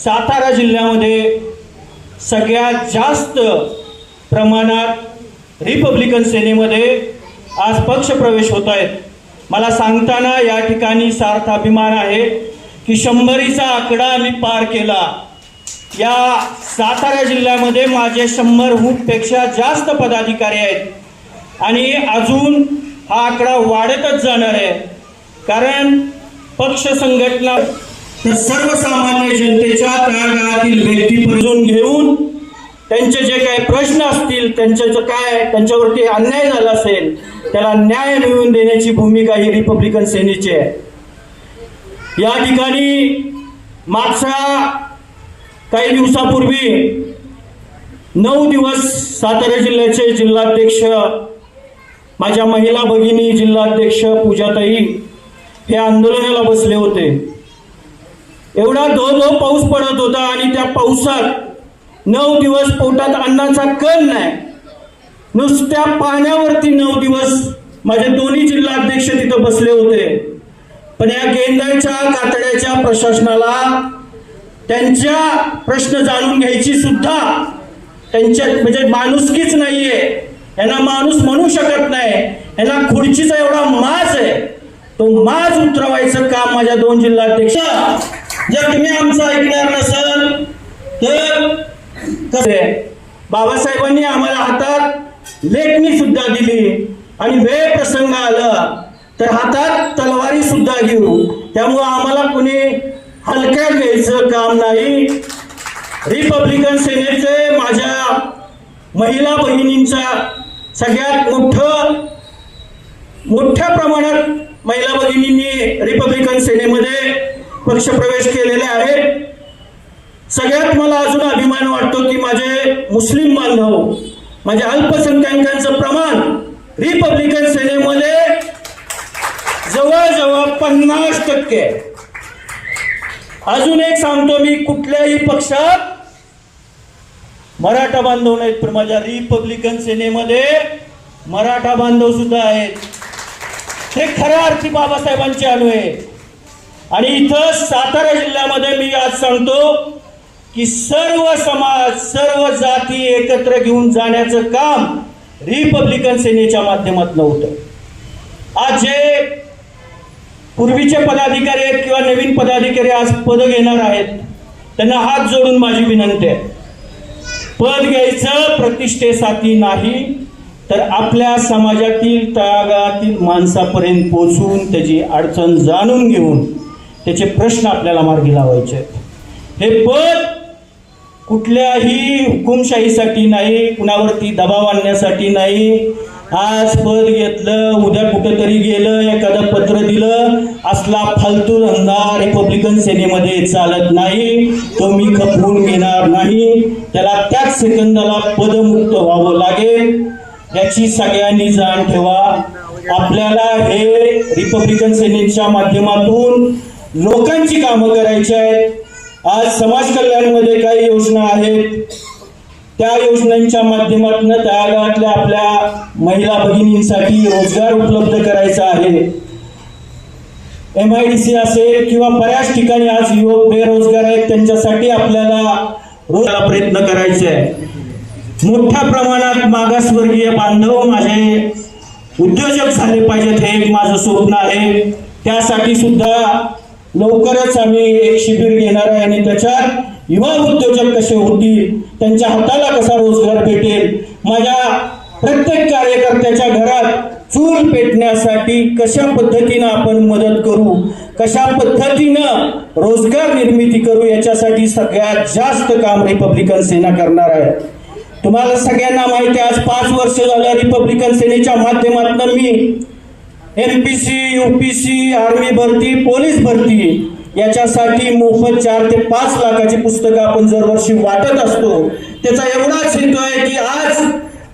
सातारा जिल्ह्यामध्ये सगळ्यात जास्त प्रमाणात रिपब्लिकन सेनेमध्ये आज पक्षप्रवेश होत आहेत. मला सांगताना या ठिकाणी सार्थ अभिमान आहे की 100चा आकडा मी पार केला. या सातारा जिल्ह्यामध्ये माझे 100पेक्षा जास्त पदाधिकारी आहेत आणि अजून हा आकडा वाढतच जाणार आहे. कारण पक्ष संघटना तर सर्वसामान्य जनतेच्या तळागाळातील व्यक्तीपासून घेऊन त्यांचे जे काही प्रश्न असतील, त्यांच्यावरती अन्याय झाला असेल त्याला न्याय मिळवून देण्याची भूमिका ही रिपब्लिकन सेनेची आहे. या ठिकाणी मागच्या काही दिवसापूर्वी 9 दिवस सातारा जिल्ह्याचे जिल्हाध्यक्ष माझ्या महिला भगिनी जिल्हाध्यक्ष पूजाताई हे आंदोलनाला बसले होते. एवढा धो पाऊस पडत होता आणि त्या पावसात 9 दिवस पोटात अन्नाचा कण नाही, नुसत्या पाण्यावरती 9 दिवस माझे दोन्ही जिल्हाध्यक्ष तिथं बसले होते. पण या गेंदाच्या कातड्याच्या प्रशासनाला त्यांच्या प्रश्न जाणून घ्यायची सुद्धा त्यांच्या म्हणजे माणुसकीच नाहीये. यांना माणूस म्हणू शकत नाही. यांना खुर्चीचा एवढा माज आहे, तो माज उतरवायचं काम माझ्या 2 जिल्हाध्यक्ष. जर तुम्ही आमचं ऐकणार नसाल तर कसं बाबासाहेबांनी आम्हाला हातात लेखणी सुद्धा दिली आणि वेळ प्रसंग आला तर हातात तलवारी सुद्धा घेऊ. त्यामुळं आम्हाला कुणी हलक्यात घ्यायचं काम नाही. रिपब्लिकन सेनेचे माझ्या महिला भगिनींचा सगळ्यात मोठ्या प्रमाणात महिला भगिनींनी रिपब्लिकन सेनेमध्ये पक्षप्रवेश केलेले आहे. सगळ्यात मला अजून अभिमान वाटतो की माझे मुस्लिम बांधव, माझ्या अल्पसंख्याकांचं प्रमाण रिपब्लिकन सेनेमध्ये जवळजवळ 50%. अजून एक सांगतो मी, कुठल्याही पक्षात मराठा बांधव नाहीत, पण माझ्या रिपब्लिकन सेनेमध्ये मराठा बांधव सुद्धा आहेत. हे खऱ्या अर्थी बाबासाहेबांचे अणू आहे. आणि इथं सातारा जिल्ह्यामध्ये मी आज सांगतो की सर्व समाज, सर्व जाती एकत्र घेऊन जाण्याचं काम रिपब्लिकन सेनेच्या माध्यमातून होतं. आज जे पूर्वीचे पदाधिकारी आहेत किंवा नवीन पदाधिकारी आज पद घेणार आहेत त्यांना हात जोडून माझी विनंती आहे, पद घ्यायचं प्रतिष्ठेसाठी नाही तर आपल्या समाजातील तळागाळातील माणसापर्यंत पोहोचून त्याची अडचण जाणून घेऊन त्याचे प्रश्न आपल्याला मार्गी लावायचे आहेत. हे पद कुठल्याही हुकुमशाहीसाठी नाही, कुणावरती दबाव आणण्यासाठी नाही. आज पद घेतलं, उद्या कुठेतरी गेलं, एखादं पत्र दिलं, असला फालतू धंदा रिपब्लिकन सेनेमध्ये चालत नाही. तो मी खपवून घेणार नाही. त्याला त्याच सेकंदाला पदमुक्त व्हावं लागेल याची सगळ्यांनी जाण ठेवा. आपल्याला हे रिपब्लिकन सेनेच्या माध्यमातून लोकांची कामं करायची आहेत. आज समाज कल्याणमध्ये काही योजना आहेत, त्या योजनांच्या माध्यमातून तळागाळातल्या आपल्या महिला भगिनींसाठी रोजगार उपलब्ध करायचा आहे. MIDC असेल किंवा बऱ्याच ठिकाणी आज युवक बेरोजगार आहेत, त्यांच्यासाठी आपल्याला रोजगार प्रयत्न करायचे आहे. मोठ्या प्रमाणात मागासवर्गीय बांधव माझे उद्योजक झाले पाहिजेत, हे एक माझं स्वप्न आहे. त्यासाठी सुद्धा लवकरच आम्ही एक शिबिर घेणार आहे आणि त्याच्यात युवा उद्योजक कसे होतील, त्यांच्या हाताला कसा रोजगार भेटेल माझ्या प्रत्येक कार्यकर्त्याच्या घरात चूल पेटण्यासाठी कशा पद्धतीनं आपण मदत करू, कशा पद्धतीनं रोजगार निर्मिती करू, याच्यासाठी सगळ्यात जास्त काम रिपब्लिकन सेना करणार आहे. तुम्हाला सगळ्यांना माहिती आहे, आज 5 वर्ष झालं रिपब्लिकन सेनेच्या माध्यमातून मी MPC, UPC, आर्मी भरती, पोलीस भरती याच्यासाठी मोफत 4 ते 5 लाखाची पुस्तकं आपण दरवर्षी वाटत असतो. त्याचा एवढाच हेतू आहे की आज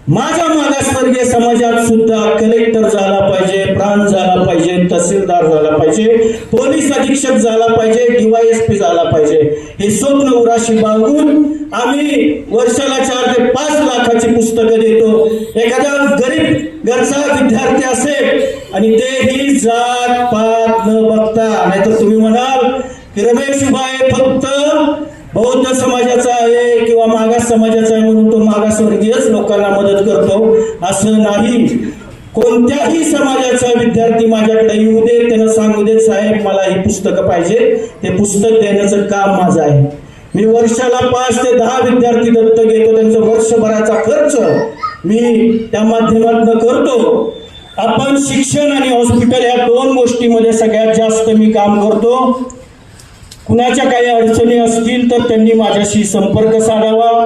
माझ्या मागासवर्गीय समाजात सुद्धा कलेक्टर झाला पाहिजे, प्रांत झाला पाहिजे, तहसीलदार झाला पाहिजे, पोलीस अधीक्षक झाला पाहिजे, DYSP झाला पाहिजे. हे स्वप्न उराशी बाळगून आम्ही वर्षाला 4 ते 5 लाखाची पुस्तकं देतो. एखादा गरीब घरचा विद्यार्थी असेल आणि तेही जात पात न बघता, नाहीतर तुम्ही म्हणाल की रमेश भाई फक्त बौद्ध समाजाचा आहे किंवा मागास समाजाचा आहे म्हणून तो मागासवर्गीयच लोकांना मदत करतो, असं नाही. कोणत्याही समाजाचा विद्यार्थी माझ्याकडे येऊ दे, त्यानं सांगू दे साहेब मला ही पुस्तकं पाहिजे, ते पुस्तक देण्याचं काम माझं आहे. मी वर्षाला 5 ते 10 विद्यार्थी दत्तक घेतो, त्यांचं वर्षभराचा खर्च मी त्या माध्यमातून करतो. आपण शिक्षण आणि हॉस्पिटल या 2 गोष्टीमध्ये सगळ्यात जास्त मी काम करतो. कुणाच्या काही अडचणी असतील तर त्यांनी माझ्याशी संपर्क साधावा.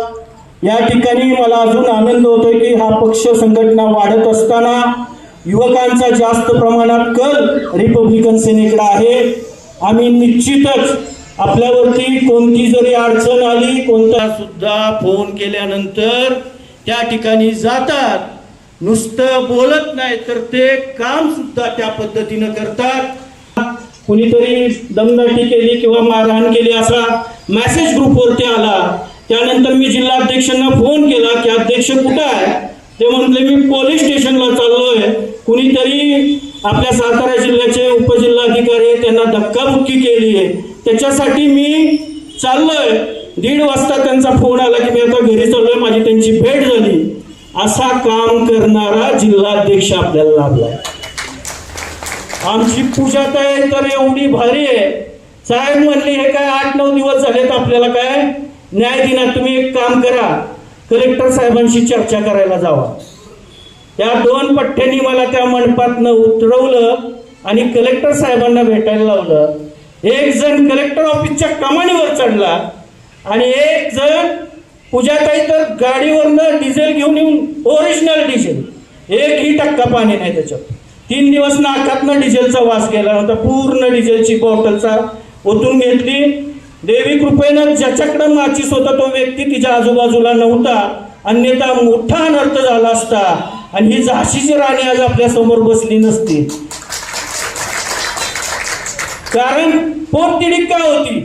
या ठिकाणी मला अजून आनंद होतोय की हा पक्ष संघटना वाढत असताना युवकांचा जास्त प्रमाणात कल रिपब्लिकन सेनेकडे आहे. आम्ही निश्चितच आपल्यावरती कोणती जरी अडचण आली, कोणता सुद्धा फोन केल्यानंतर त्या ठिकाणी जातात. नुसतं बोलत नाही तर ते काम सुद्धा त्या पद्धतीनं करतात. कुणीतरी दमदाटी केली किंवा मारहाण केली असा मेसेज ग्रुपवरती आला, त्यानंतर मी जिल्हाध्यक्षांना फोन केला की अध्यक्ष कुठं आहे, ते म्हटले मी पोलीस स्टेशनला चाललोय. कुणीतरी आपल्या सातारा जिल्ह्याचे उपजिल्हाधिकारी त्यांना धक्काबुक्की केली आहे, त्याच्यासाठी मी चाललोय. 1:30 वाजता त्यांचा फोन आला की मी आता घरी चाललोय, माझी त्यांची भेट झाली. असा काम करणारा जिल्हाध्यक्ष आपल्याला लाभलाय. आमची पूजाताई तर एवढी भारी आहे, साहेब म्हणली हे काय 8-9 दिवस झालेत आपल्याला काय न्याय दिना, तुम्ही एक काम करा, कलेक्टर साहेबांशी चर्चा करायला जावा. त्या 2 पठ्ठ्यांनी मला त्या मंडपातनं उतरवलं आणि कलेक्टर साहेबांना भेटायला लावलं. एक जण कलेक्टर ऑफिसच्या कमानीवर चढला आणि एक जण पूजाताई तर गाडीवरनं डिझेल घेऊन येऊन, ओरिजिनल डिझेल, 1ही टक्का पाणी नाही त्याच्यात. 3 दिवस नाकातनं डिझेलचा वास गेला नव्हता. पूर्ण डिझेलची बॉटलचा ओतून घेतली. देवी कृपेनं ज्याच्याकडे माचीस होता तो व्यक्ती तिच्या आजूबाजूला नव्हता, अन्यथा मोठा अनर्थ झाला असता आणि ही झाशीची राणी आज आपल्या समोर बसली नसती. कारण पोटतिडीक का होती,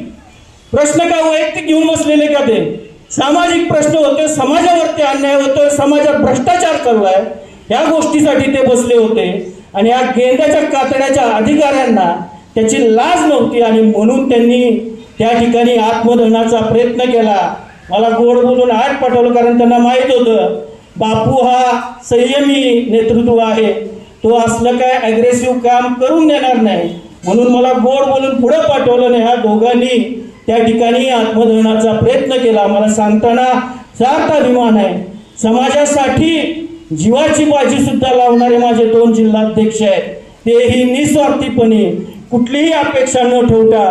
प्रश्न का वैयक्तिक घेऊन बसलेले का, ते सामाजिक प्रश्न होते, समाजावरती अन्याय होतोय, समाजात भ्रष्टाचार चालू आहे, या गोष्टीसाठी ते बसले होते. आणि या गेंद्याच्या कातड्याच्या अधिकाऱ्यांना त्याची लाज नव्हती आणि म्हणून त्यांनी त्या ठिकाणी आत्मदहनाचा प्रयत्न केला. मला गोड बोलून आत पाठवलं, कारण त्यांना माहीत होतं बापू हा संयमी नेतृत्व आहे, तो असलं काय ॲग्रेसिव्ह काम करून देणार नाही, म्हणून मला गोड बोलून पुढे पाठवलं नाही. ह्या दोघांनी त्या ठिकाणी आत्मदहनाचा प्रयत्न केला. मला सांगताना सार्थ अभिमान आहे. समाजासाठी जीवाची बाजी सुद्धा लावणारे माझे 2 जिल्हाध्यक्ष आहेत, तेही निस्वार्थीपणे कुठलीही अपेक्षा न ठेवता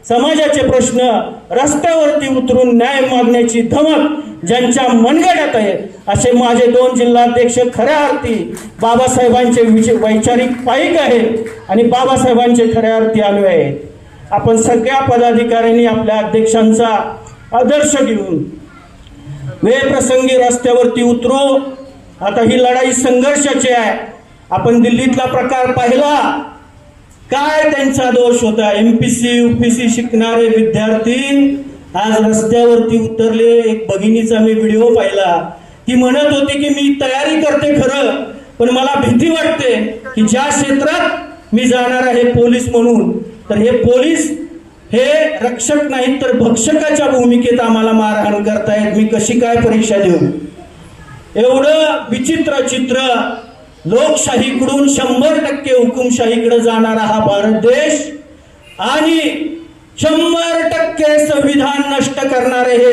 समाजाचे प्रश्न रस्त्यावरती उतरून न्याय मागण्याची धमक ज्यांच्या मनगटात आहे असे माझे 2 जिल्हाध्यक्ष खऱ्या अर्थी बाबासाहेबांचे वैचारिक पाईक आहेत आणि बाबासाहेबांचे खऱ्या अर्थी अनुयायी आहेत. आपण सगळ्या पदाधिकाऱ्यांनी आपल्या अध्यक्षांचा आदर्श घेऊन वेळप्रसंगी रस्त्यावरती उतरू. आता ही लढाई संघर्षाची आहे. आपण दिल्लीतला प्रकार पाहिला, काय त्यांचा दोष होता. MPC UPC शिकणारे विद्यार्थी आज रस्त्यावरती उतरले. एक भगिनीचा मी व्हिडिओ पाहिला, ती म्हणत होती की मी तयारी करते खरं, पण मला भीती वाटते की ज्या क्षेत्रात मी जाणार आहे पोलीस म्हणून, तर हे पोलीस हे रक्षक नाहीत तर भक्षकाच्या भूमिकेत आम्हाला मारहाण करतायत, मी कशी काय परीक्षा देऊ. एवढं विचित्र चित्र. लोकशाहीकडून 100% हुकुमशाहीकडे जाणारा हा भारत देश आणि 100% संविधान नष्ट करणारे हे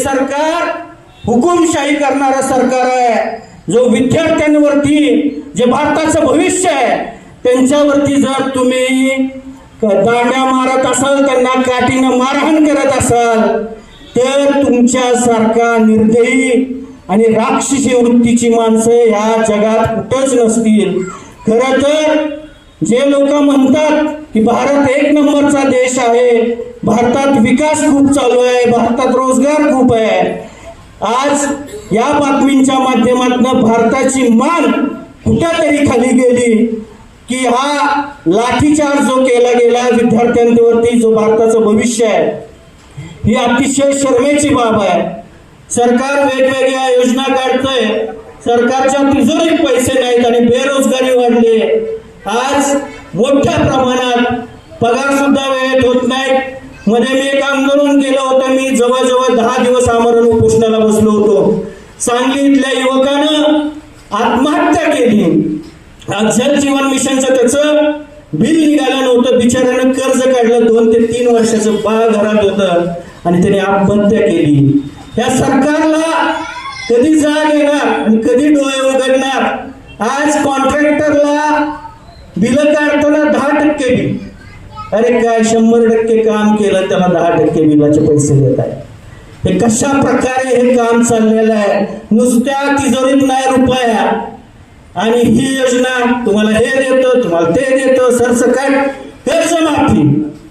सरकार हुकुमशाही करणारं सरकार आहे, जो विद्यार्थ्यांवरती जे भारताचं भविष्य आहे त्यांच्यावरती जर तुम्ही दांड्या मारत असाल, त्यांना काठीनं मारहाण करत असाल, तर तुमच्यासारखा निर्दयी आणि राक्षसी वृत्तीची माणसं ह्या जगात कुठंच नसतील. खरं तर जे लोक म्हणतात की भारत एक नंबरचा देश आहे, भारतात विकास खूप चालू आहे, भारतात रोजगार खूप आहे, आज या बातमींच्या माध्यमातून भारताची मान कुठेतरी खाली गेली की हा लाठीचार्ज जो केला गेला विद्यार्थ्यांवरती, जो भारताचं भविष्य आहे, ही अतिशय शरमेची बाब आहे. सरकार वेगवेगळ्या योजना काढतंय, सरकारच्या तिजोरीत पैसे नाहीत आणि बेरोजगारी वाढली. आज मोठ्या प्रमाणात पगार सुद्धा वेळेत होत नाहीत. मध्ये मी एक आंदोलन केलं होतं, मी जवळजवळ 10 दिवस आमरण उपोषणाला बसलो होतो. सांगली इथल्या युवकानं आत्महत्या केली. आज जल जीवन मिशनचं त्याचं बिल निघालं नव्हतं, बिचाऱ्यानं कर्ज काढलं, 2 ते 3 वर्षाचं बाळ घरात होतं आणि त्याने आत्महत्या केली. या सरकारला कधी जाग येणार आणि कधी डोळे उघडणार? आज कॉन्ट्रॅक्टरला बिल काढताना 10% बिल, अरे काय 100% काम केलं त्याला 10% बिलाचे पैसे देत आहे. हे कशा प्रकारे हे काम चाललेलं आहे? नुसत्या तिजोरीत नाही रुपया, आणि ही योजना तुम्हाला हे देतो, तुम्हाला ते देतो, सरसकट कर्जमाफी.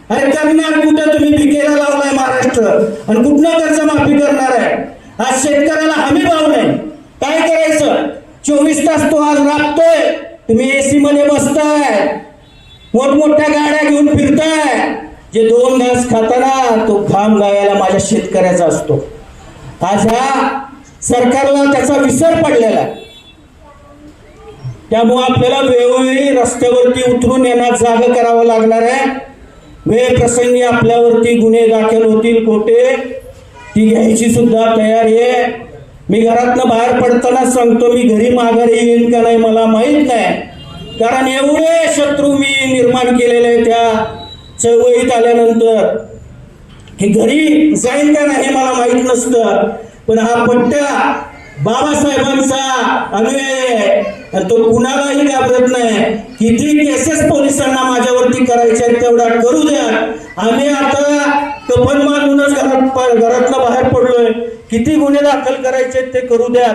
अरे करणार कुठं? तुम्ही पिकेला लावलाय महाराष्ट्र आणि कुठनं कर्जमाफी करणार आहे? आज शेतकऱ्याला हमी भाव नाही, काय करायचं? 24 तास तो आज राबतोय, तुम्ही एसी मध्ये बसताय, मोठमोठ्या गाड्या घेऊन फिरताय. जे 2 घास खाताना तो घाम गावायला माझ्या शेतकऱ्याचा असतो. आज ह्या सरकारला त्याचा विसर पडलेला आहे. त्यामुळे आपल्याला वेळोवेळी रस्त्यावरती उतरून यांना जाग करावं लागणार आहे. वेळ प्रसंगी आपल्यावरती गुन्हे दाखल होतील खोटे, ती घ्यायची सुद्धा तयारी आहे. मी घरातनं बाहेर पडताना सांगतो, मी घरी माघारी येईन का नाही मला माहीत नाही, कारण एवढे शत्रू मी निर्माण केलेले आहे त्या चळवळीत आल्यानंतर की घरी जाईन का नाही मला माहीत नसतं. पण हा पट्टा बाबासाहेबांचा अनुयायी आहे आणि तो कुणालाही घाबरत नाही. किती केसेस पोलिसांना माझ्यावरती करायच्या तेवढ्या करू द्या. आम्ही आता कफन मानूनच घरातनं बाहेर पडलोय. किती गुन्हे दाखल करायचे ते करू द्या.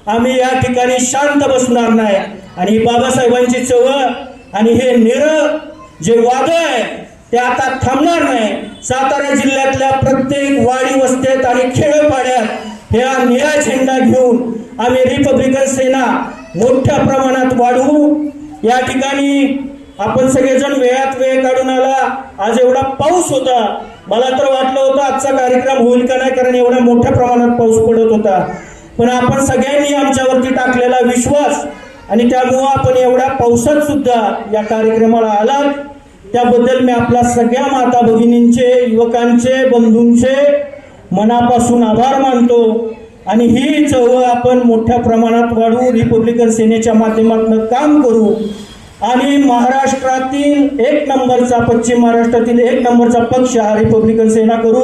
आम्ही या ठिकाणी शांत बसणार नाही. आणि बाबासाहेबांची चळवळ आणि हे जे वादळ आहे ते आता थांबणार नाही. सातारा जिल्ह्यातल्या प्रत्येक वाडी वस्त्यात आणि खेडोपाड्यात हा निळा झेंडा घेऊन आम्ही रिपब्लिकन सेना मोठ्या प्रमाणात वाढवू. या ठिकाणी आपण सगळेजण वेळात वेळ काढून आला. आज एवढा पाऊस होता, मला तर वाटलं होतं आजचा कार्यक्रम होईल का नाही, कारण एवढ्या मोठ्या प्रमाणात पाऊस पडत होता. पण आपण सगळ्यांनी आमच्यावरती टाकलेला विश्वास आणि त्यामुळं आपण एवढ्या पावसात सुद्धा या कार्यक्रमाला आलात, त्याबद्दल मी आपल्या सगळ्या माता भगिनींचे, युवकांचे, बंधूंचे मनापासून आभार मानतो. आणि ही चळवळ आपण मोठ्या प्रमाणात वाढवू, रिपब्लिकन सेनेच्या माध्यमातून काम करू आणि महाराष्ट्रातील 1 नंबरचा, पश्चिम महाराष्ट्रातील 1 नंबरचा पक्ष हा रिपब्लिकन सेना करू.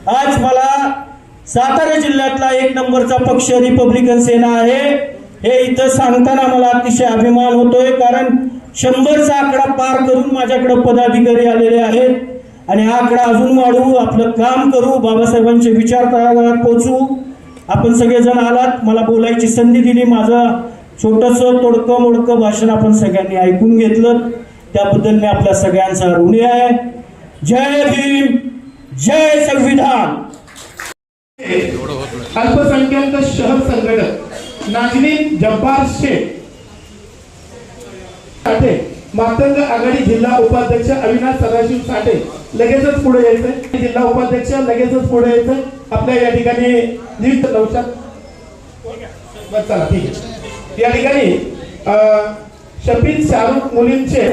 आज मला सातारा जिल्ह्यातला 1 नंबरचा पक्ष रिपब्लिकन सेना आहे हे इथं सांगताना मला अतिशय अभिमान होतोय, कारण 100चा आकडा पार करून माझ्याकडे पदाधिकारी आलेले आहेत आणि हा आकडा अजून वाढवू, आपलं काम करू, बाबासाहेबांचे विचार तळागाळात पोहोचवू. आपण सगळेजण आलात, मला बोलायची संधी दिली, माझं छोटंसं तोडकं मोडकं भाषण आपण सगळ्यांनी ऐकून घेतलं, त्याबद्दल मी आपल्या सगळ्यांचा ऋणी आहे. जय भीम, जय संविधान. अल्पसंख्याक शहर संघटक नाजनीन जब्बार शेख साठे, मातंग आघाडी जिल्हा उपाध्यक्ष अविनाश सदाशिव साठे लगेचच पुढे यायचंय. जिल्हा उपाध्यक्ष लगेचच पुढे यायचंय. आपल्या या ठिकाणी नियुक्त नौशाद, चला ठीक आहे. या ठिकाणी शफीद शाहरुख मुलींचे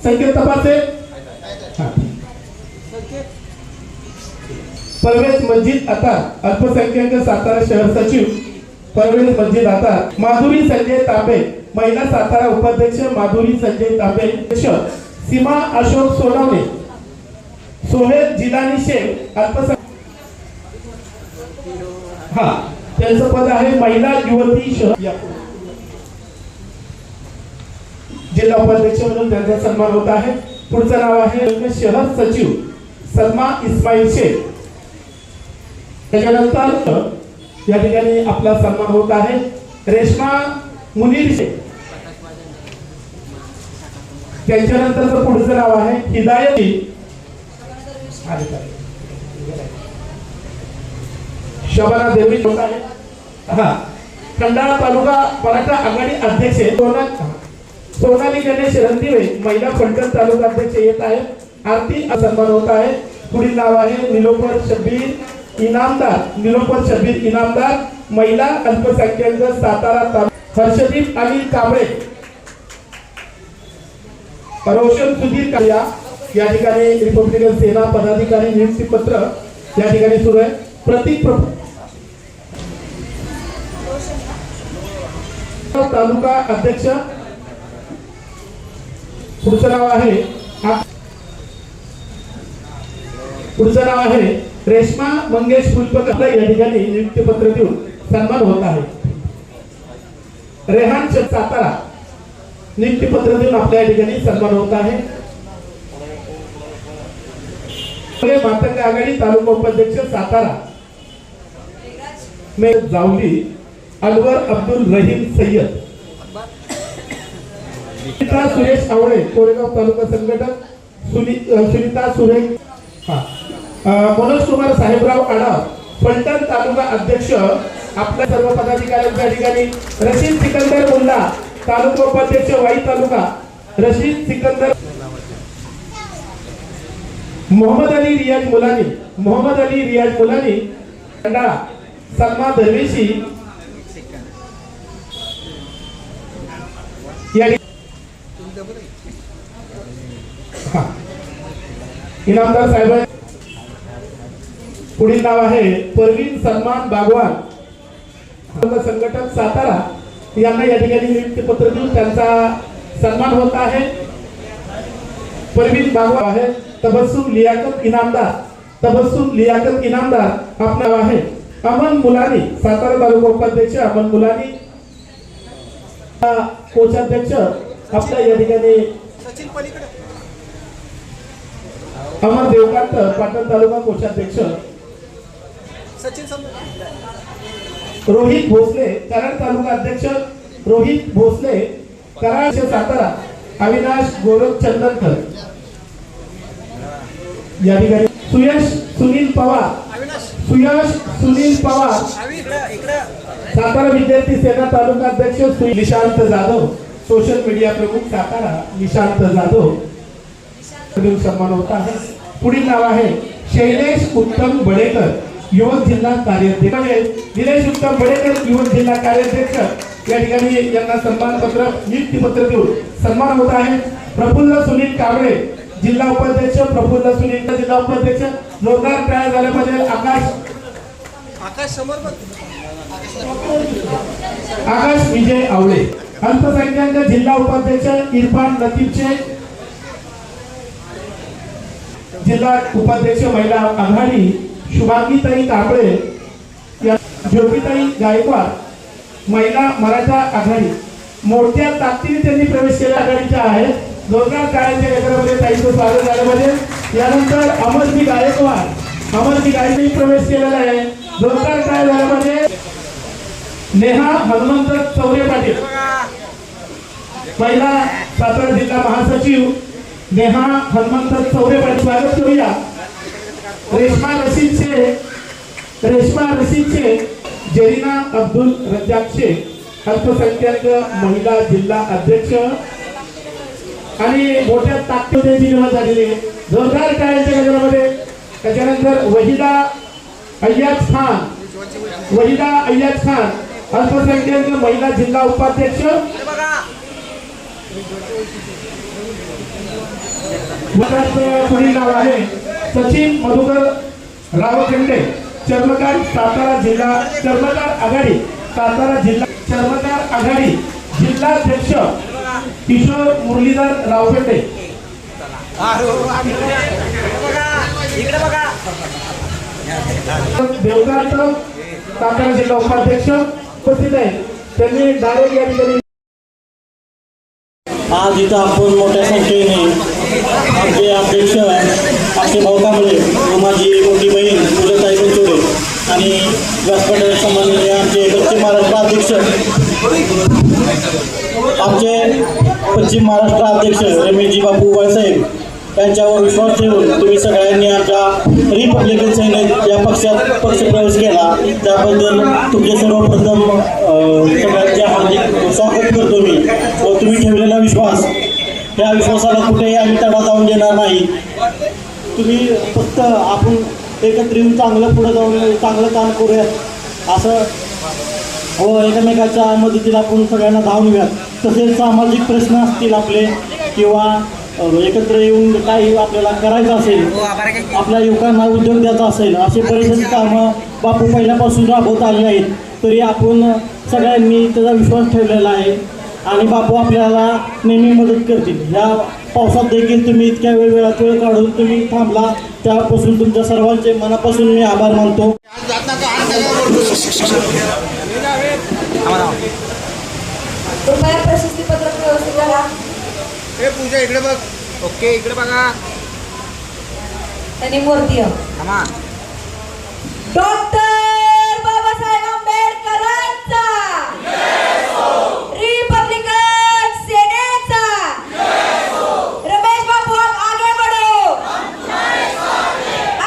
संकेत तपासे. परवेज मस्जिद अतार, अल्पसंख्याक सातारा शहर सचिव परवेज मस्जिद अतार. माधुरी संजय तांबे, महिला सातारा उपाध्यक्ष माधुरी संजय तांबे. सीमा अशोक सोनवणे, सोहेल जिलानी शेख, अल्पसंख्याक हा, त्यांचं पद आहे महिला युवती शहर जिल्हा उपाध्यक्ष म्हणून त्यांचा सन्मान होत आहे. पुढचं नाव आहे शहर सचिव सलमा इस्माईल शेख. त्याच्यानंतर या ठिकाणी आपला सन्मान होत आहे रेश्मा मुनीर शेख. त्यांच्यानंतरचं पुढचं नाव आहे हिदायत शबाना देवी होत आहे. हा, खंडाळा तालुका मराठा आघाडी अध्यक्ष सोनाली गणेश रणदिवे महिला फलटण तालुका अध्यक्ष येत आहे. आरती सन्मान होत आहे. पुढील नाव आहे निलोफर शब्बीर इनामदार. निलोफर शब्बीर इनामदार महिला अल्पसंख्याक सातारा तालुका. हर्षदीप अनिल कांबळे रोशन सुधीर कालिया या ठिकाणी रिपब्लिकन सेना पदाधिकारी नियुक्ती पत्र या ठिकाणी सुरू आहे. प्रतीक तालुका अध्यक्ष. पुढचं नाव आहे रेश्मा मंगेश फुलपकर. या ठिकाणी नियुक्ती पत्र देऊन सन्मान होत आहे. रेहान सातारा नियुक्ती पत्र देऊन आपल्या या ठिकाणी सन्मान होत आहे. मातंग आघाडी तालुका उपाध्यक्ष सातारा जावली अनवर अब्दुल रहीम सय्यद. सुनीता सुरेश आवळे कोरेगाव तालुका संघटक. सुनीता सुरेश मनोज कुमार साहेबराव आडाव फलटण तालुका अध्यक्ष. आपल्या सर्व पदाधिकाऱ्यांच्या ठिकाणी रशीद सिकंदर मुल्ला तालुका उपाध्यक्ष वाई तालुका. रशीद सिकंदर. मोहम्मद अली रियाज मुलानी खंडाळा. सलमा दरवेशी इनामदार साहेब. पुढील नाव आहे परवीन सलमान बागवान संघटक सातारा. यांना या ठिकाणी नियुक्ती पत्र देऊन त्यांचा सन्मान होत आहे. परवीन बागवान आहे. तबस्सुम लियाकत इनामदार आपलं आहे. अमन मुलानी सातारा तालुका उपाध्यक्ष. अमन मुलानी कोषाध्यक्ष आपल्या या ठिकाणी. अमर देवकांत पाटण तालुका कोषाध्यक्ष. रोहित भोसले कराड तालुका अध्यक्ष. रोहित भोसले कराड सातारा. अविनाश गोरख चंदनकर या ठिकाणी. सुयश सुनील पवार सातारा विद्यार्थी सेना तालुका अध्यक्ष. निशांत जाधव सोशल मीडिया प्रमुख सातारा. निशांत जाधव सन्मान होता आहे. पुढील नाव आहे शैलेश उत्तम बडेकर युवक जिल्हा कार्याध्यक्ष. निलेश उत्तम बडेकर युवक जिल्हा कार्याध्यक्ष या ठिकाणी यांना सन्मान पत्र नियुक्ती पत्र देऊन सन्मान होत आहे. प्रफुल्ल सुनील कांबळे जिल्हा उपाध्यक्ष. प्रफुल्ल सुनील जिल्हा उपाध्यक्ष. जोरदार टाळ्या झाल्याबद्दल आकाश विजय आवळे. अल्पसंख्याक जिल्हा उपाध्यक्ष इरफान लतीफ शेख. जिल्हा उपाध्यक्ष महिला आघाडी शुभांगीताई कांबळे. ज्योतिताई गायकवाड महिला मराठा आघाडी. मोठ्या ताकदीने त्यांनी प्रवेश केला आघाडीच्या आहे. जोरदार टाळ्यांच्या गजरामध्ये ताईंचं स्वागत झालं पाहिजे. यानंतर अमरजी गायकवाड प्रवेश केलेला आहे. जोरदार टाळ्या झाल्या पाहिजे. नेहा हनुमंत चौरे पाटील महिला सातारा जिल्हा महासचिव. नेहा हनुमंत चौरे पाटील स्वागत करूया. रेश्मा रशीद शेख. जरीना अब्दुल रज्जाक शेख अल्पसंख्याक महिला जिल्हा अध्यक्ष. आणि मोठ्या ताकदीची निवड झालेली आहे. जोरदार टाळ्यांच्या गजरामध्ये. त्याच्यानंतर वहिदा अय्याज खान अल्पसंख्याक महिला जिल्हा उपाध्यक्ष. पुढील नाव आहे सचिन मधुकर रावखंडे चर्मकार सातारा जिल्हा चर्मकार आघाडी जिल्हाध्यक्ष. किशोर मुरलीधर रावखंडे. देवकांत सातारा जिल्हा उपाध्यक्ष उपस्थित आहेत. त्यांनी डायरेक्ट या ठिकाणी आज इथं आपण मोठ्या संख्येने आमचे अध्यक्ष अक्षय भाऊ कांबळे व माझी मोठी बहीण पूजाताई बनसोडे आणि व्यासपीठ संबंधित आमचे पश्चिम महाराष्ट्र अध्यक्ष रमेशजी बापू वाळसाहेब यांच्यावर विश्वास ठेवून तुम्ही सगळ्यांनी आमच्या रिपब्लिकन सैनिक या पक्षात पक्षप्रवेश केला त्याबद्दल तुमचे सर्वप्रथम सगळ्यांचे हार्दिक स्वागत करतो मी व तुम्ही ठेवलेला विश्वास त्या विश्वासाला कुठेही आम्ही तडा जाऊन देणार नाही. तुम्ही फक्त आपण एकत्र येऊन चांगलं पुढे जाऊन चांगलं काम करूयात असं व एकमेकाच्या मदतीला आपण सगळ्यांना धावून घेऊयात. तसेच सामाजिक प्रश्न असतील आपले किंवा एकत्र येऊन काही आपल्याला करायचं असेल आपल्या युवकांना उद्योग द्यायचा असेल असे बरेचसे कामं बापू पहिल्यापासून राबवत आले आहेत. तरी आपण सगळ्यांनी त्याचा विश्वास ठेवलेला आहे आणि बापू आपल्याला नेहमी मदत करतील. या पावसात देखील तुम्ही इतक्या वेळ काढून तुम्ही थांबला त्यापासून तुमच्या सर्वांचे मनापासून मी आभार मानतो. कृपया प्रशस्ती पत्रक व्यवस्थित करा. पूजा इकडे बघ. ओके इकडे बघा. त्यांनी मूर्ती डॉक्टर बाबासाहेब आंबेडकरांचा रिपब्लिकन सेनेचा रमेश बापू आप आगे बढ़ो.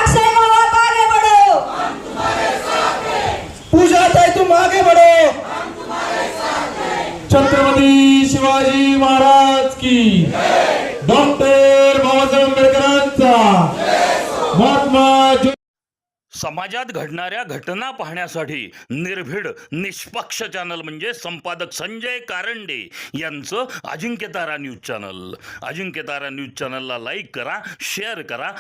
अक्षय भाऊ आप आगे बढ़ो. पूजाताई तुम आगे बढ़ो. छत्रपती शिवाजी महाराज की डॉक्टर बाबासाहेब आंबेडकरांचा महात्मा समाजात घडणाऱ्या घटना पाहण्यासाठी निर्भीड निष्पक्ष चॅनल म्हणजे संपादक संजय कारंडे यांचं Ajinkyatara news channel. Ajinkyatara news चॅनलला लाईक करा, शेअर करा,